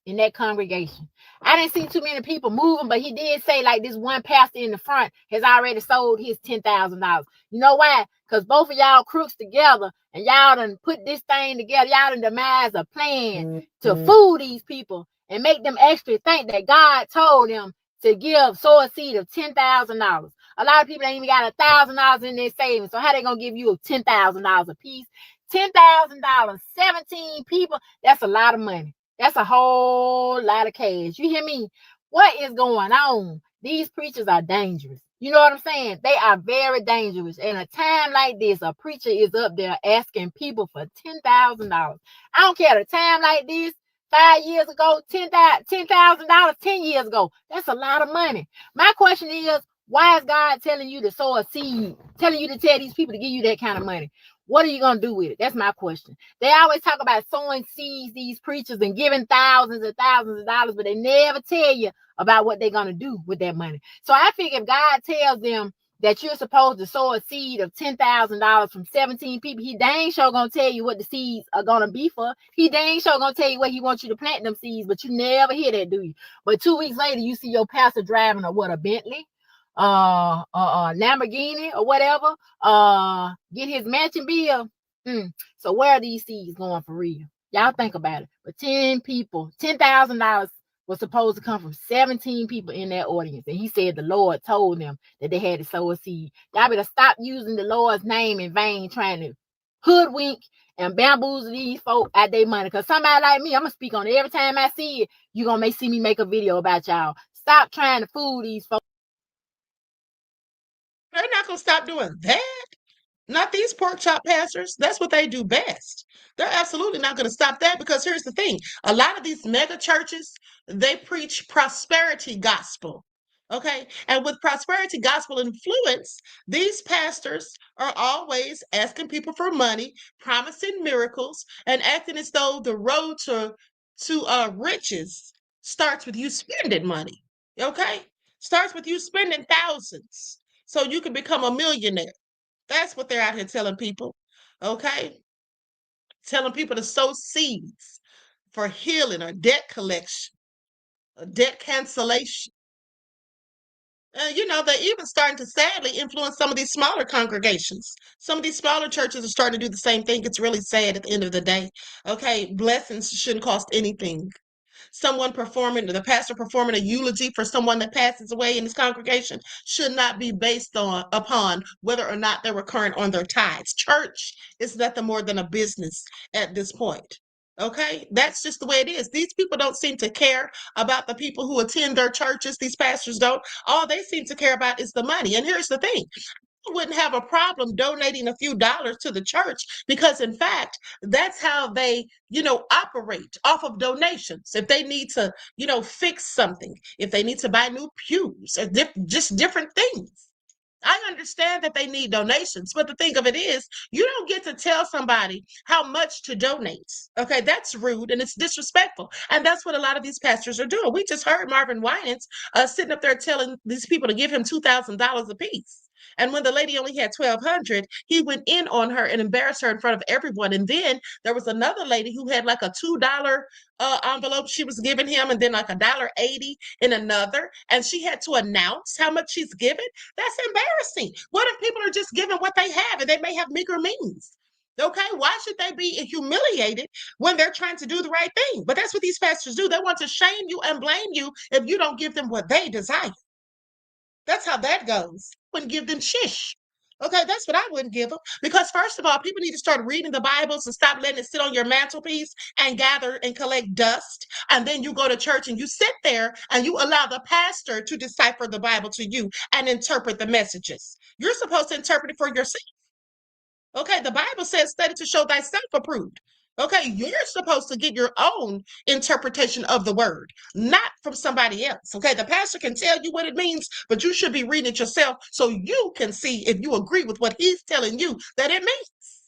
it. in that congregation. I didn't see too many people moving, but he did say like this one pastor in the front has already sold his $10,000. You know why? Because both of y'all crooks together and y'all done put this thing together. Y'all done devised a plan to fool these people and make them actually think that God told them to sow a seed of $10,000. A lot of people ain't even got $1,000 in their savings. So how they gonna give you $10,000 a piece? $10,000, 17 people. That's a lot of money. That's a whole lot of cash. You hear me? What is going on? These preachers are dangerous. You know what I'm saying? They are very dangerous. In a time like this, a preacher is up there asking people for $10,000. I don't care. At a time like this, 5 years ago, $10,000, 10 years ago, that's a lot of money. My question is, why is God telling you to sow a seed, telling you to tell these people to give you that kind of money? What are you going to do with it? That's my question. They always talk about sowing seeds, these preachers, and giving thousands and thousands of dollars, but they never tell you about what they're going to do with that money. So I figure if God tells them that you're supposed to sow a seed of $10,000 from 17 people, he dang sure going to tell you what the seeds are going to be for. He dang sure going to tell you where he wants you to plant them seeds, but you never hear that, do you? But 2 weeks later, you see your pastor driving a Bentley, Lamborghini or whatever, get his mansion bill. So where are these seeds going for real? Y'all think about it. But 10 people, $10,000 was supposed to come from 17 people in that audience. And he said the Lord told them that they had to sow a seed. Y'all better stop using the Lord's name in vain, trying to hoodwink and bamboozle these folk out their money. Because somebody like me, I'm going to speak on it every time I see it. You're going to see me make a video about y'all. Stop trying to fool these folks. They're not going to stop doing that. Not these pork chop pastors. That's what they do best. They're absolutely not going to stop that, because here's the thing. A lot of these mega churches, they preach prosperity gospel. Okay. And with prosperity gospel influence, these pastors are always asking people for money, promising miracles, and acting as though the road to riches starts with you spending money. Okay. Starts with you spending thousands so you can become a millionaire. That's what they're out here telling people, okay? Telling people to sow seeds for healing or debt collection, or debt cancellation. They're even starting to sadly influence some of these smaller congregations. Some of these smaller churches are starting to do the same thing. It's really sad at the end of the day. Okay, blessings shouldn't cost anything. The pastor performing a eulogy for someone that passes away in his congregation should not be based upon whether or not they were current on their tithes. Church is nothing more than a business at this point. Okay, that's just the way it is. These people don't seem to care about the people who attend their churches. These pastors don't. All they seem to care about is the money. And here's the thing. Wouldn't have a problem donating a few dollars to the church, because in fact that's how they operate, off of donations. If they need to fix something, if they need to buy new pews, or just different things, I understand that they need donations, but the thing of it is, you don't get to tell somebody how much to donate. Okay, that's rude and it's disrespectful. And that's what a lot of these pastors are doing. We just heard Marvin Winans sitting up there telling these people to give him $2,000 a piece. And when the lady only had $1,200, he went in on her and embarrassed her in front of everyone. And then there was another lady who had like a $2 envelope she was giving him, and then like $1.80 in another. And she had to announce how much she's given. That's embarrassing. What if people are just giving what they have and they may have meager means? Okay, why should they be humiliated when they're trying to do the right thing? But that's what these pastors do. They want to shame you and blame you if you don't give them what they desire. That's how that goes. I wouldn't give them shish. Okay, that's what I wouldn't give them. Because first of all, people need to start reading the Bibles and stop letting it sit on your mantelpiece and gather and collect dust. And then you go to church and you sit there and you allow the pastor to decipher the Bible to you and interpret the messages. You're supposed to interpret it for yourself. Okay, the Bible says study to show thyself approved. Okay, you're supposed to get your own interpretation of the word, not from somebody else. Okay, the pastor can tell you what it means, but you should be reading it yourself so you can see if you agree with what he's telling you that it means.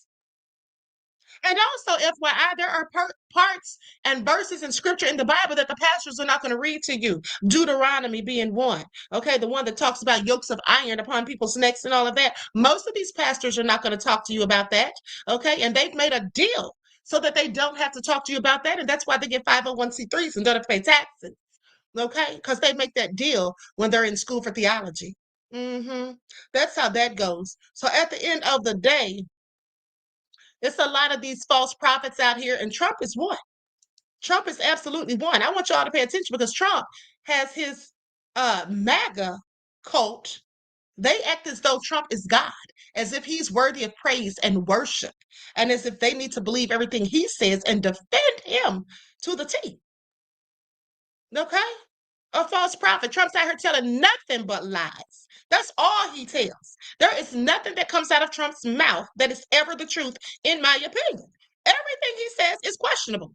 And also, FYI, there are parts and verses in scripture in the Bible that the pastors are not going to read to you. Deuteronomy being one. Okay, the one that talks about yokes of iron upon people's necks and all of that. Most of these pastors are not going to talk to you about that. Okay, and they've made a deal so that they don't have to talk to you about that. And that's why they get 501c3s and don't have to pay taxes. Okay? Because they make that deal when they're in school for theology. That's how that goes. So at the end of the day, it's a lot of these false prophets out here, and Trump is one. Trump is absolutely one. I want y'all to pay attention because Trump has his MAGA cult. They act as though Trump is God, as if he's worthy of praise and worship, and as if they need to believe everything he says and defend him to the T. Okay? A false prophet. Trump's out here telling nothing but lies. That's all he tells. There is nothing that comes out of Trump's mouth that is ever the truth, in my opinion. Everything he says is questionable.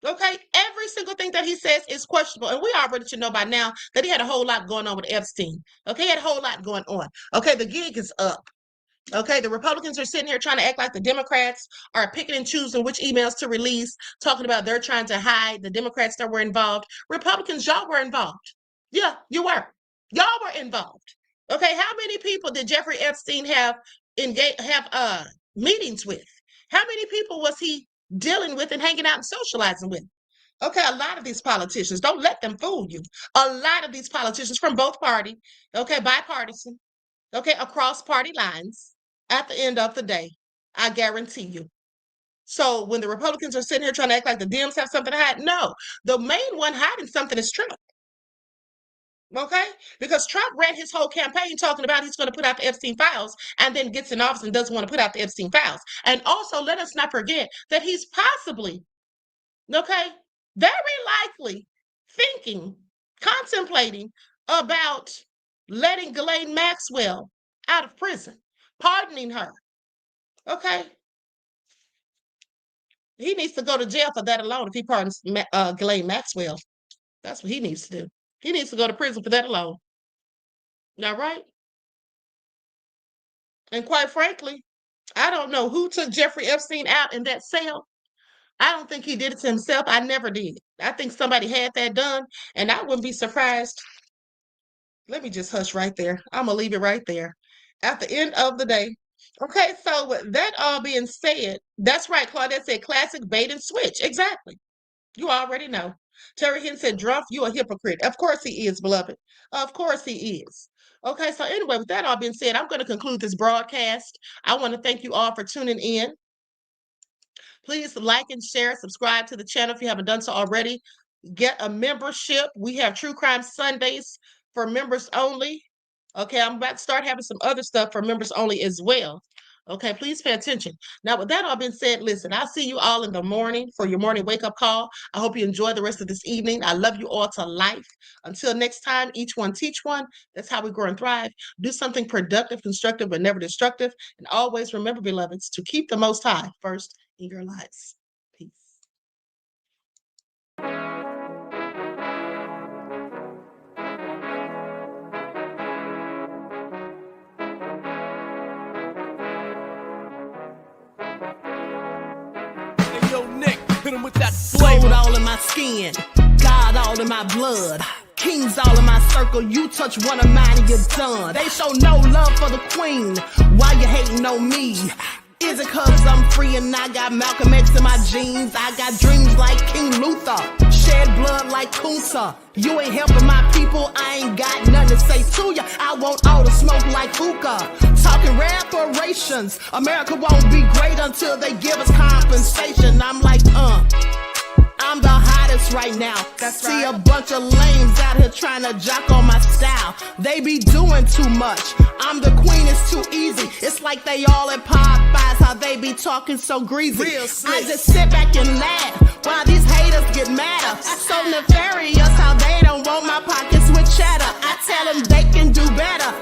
Okay? Every single thing that he says is questionable. And we already should know by now that he had a whole lot going on with Epstein. Okay? He had a whole lot going on. Okay? The gig is up. Okay, the Republicans are sitting here trying to act like the Democrats are picking and choosing which emails to release, talking about they're trying to hide the Democrats that were involved. Republicans, y'all were involved. Yeah, you were. Y'all were involved. Okay, how many people did Jeffrey Epstein have meetings with? How many people was he dealing with and hanging out and socializing with? Okay, a lot of these politicians, don't let them fool you. A lot of these politicians from both parties, okay, bipartisan, okay, across party lines, at the end of the day, I guarantee you. So when the Republicans are sitting here trying to act like the Dems have something to hide, no, the main one hiding something is Trump. Okay? Because Trump ran his whole campaign talking about he's going to put out the Epstein files and then gets in office and doesn't want to put out the Epstein files. And also, let us not forget that he's possibly, okay, very likely contemplating about letting Ghislaine Maxwell out of prison, pardoning her. Okay? He needs to go to jail for that alone if he pardons Ghislaine Maxwell. That's what he needs to do. He needs to go to prison for that alone. All right? And quite frankly, I don't know who took Jeffrey Epstein out in that cell. I don't think he did it to himself. I never did. I think somebody had that done, and I wouldn't be surprised. Let me just hush right there. I'm going to leave it right there. At the end of the day, okay, so with that all being said, that's right, Claudette said classic bait and switch. Exactly. You already know. Terry Hinn said, Druff, you a hypocrite. Of course he is, beloved. Of course he is. Okay, so anyway, with that all being said, I'm going to conclude this broadcast. I want to thank you all for tuning in. Please like and share, subscribe to the channel if you haven't done so already. Get a membership. We have True Crime Sundays for members only. Okay, I'm about to start having some other stuff for members only as well. Okay, please pay attention. Now, with that all being said, listen, I'll see you all in the morning for your morning wake-up call. I hope you enjoy the rest of this evening. I love you all to life. Until next time, each one teach one. That's how we grow and thrive. Do something productive, constructive, but never destructive. And always remember, beloveds, to keep the Most High first in your lives. Peace. With that gold all in my skin, God all in my blood, kings all in my circle. You touch one of mine and you're done. They show no love for the queen. Why you hating on me? Is it cause I'm free and I got Malcolm X in my jeans? I got dreams like King Luther, shed blood like Kunta. You ain't helping my people, I ain't got nothing to say to ya. I want all the smoke like hookah. Talking reparations, America won't be great until they give us compensation. I'm like, I'm the hottest right now. That's See right. A bunch of lames out here trying to jock on my style. They be doing too much. I'm the queen, it's too easy. It's like they all at Popeyes, how they be talking so greasy. I just sit back and laugh while these haters get madder. So nefarious how they don't want my pockets with cheddar. I tell them they can do better.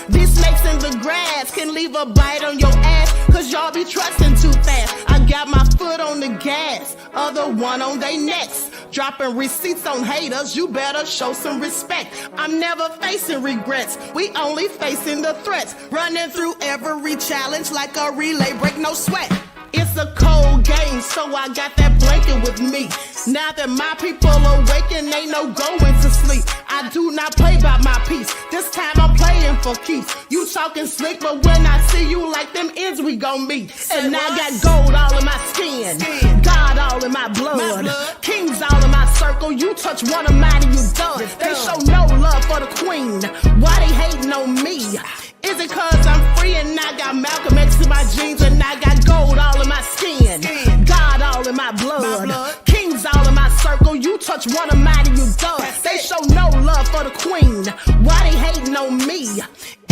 These snakes in the grass can leave a bite on your ass, cause y'all be trusting too fast. I got my foot on the gas, other one on they necks. Dropping receipts on haters, you better show some respect. I'm never facing regrets, we only facing the threats. Running through every challenge like a relay, break no sweat. It's a cold game, so I got that blanket with me. Now that my people awaken, ain't no going to sleep. I do not play by my piece. This time I'm playing for keeps. You talking slick, but when I see you like them ends, we gon' meet. And I got gold all in my skin, God all in my blood, kings all in my circle. You touch one of mine and you done. They show no love for the queen. Why they hating on me? Is it cause I'm free and I got Malcolm X in my jeans and I got gold all in my skin, God all in my blood, kings all in my circle. You touch one of mine and you done. They show no love for the queen. Why they hating on me?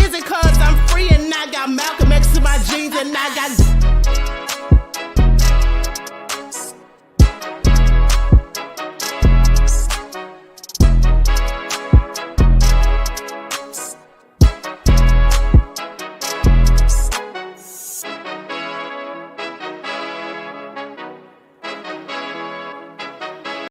Is it cause I'm free and I got Malcolm X in my jeans and I got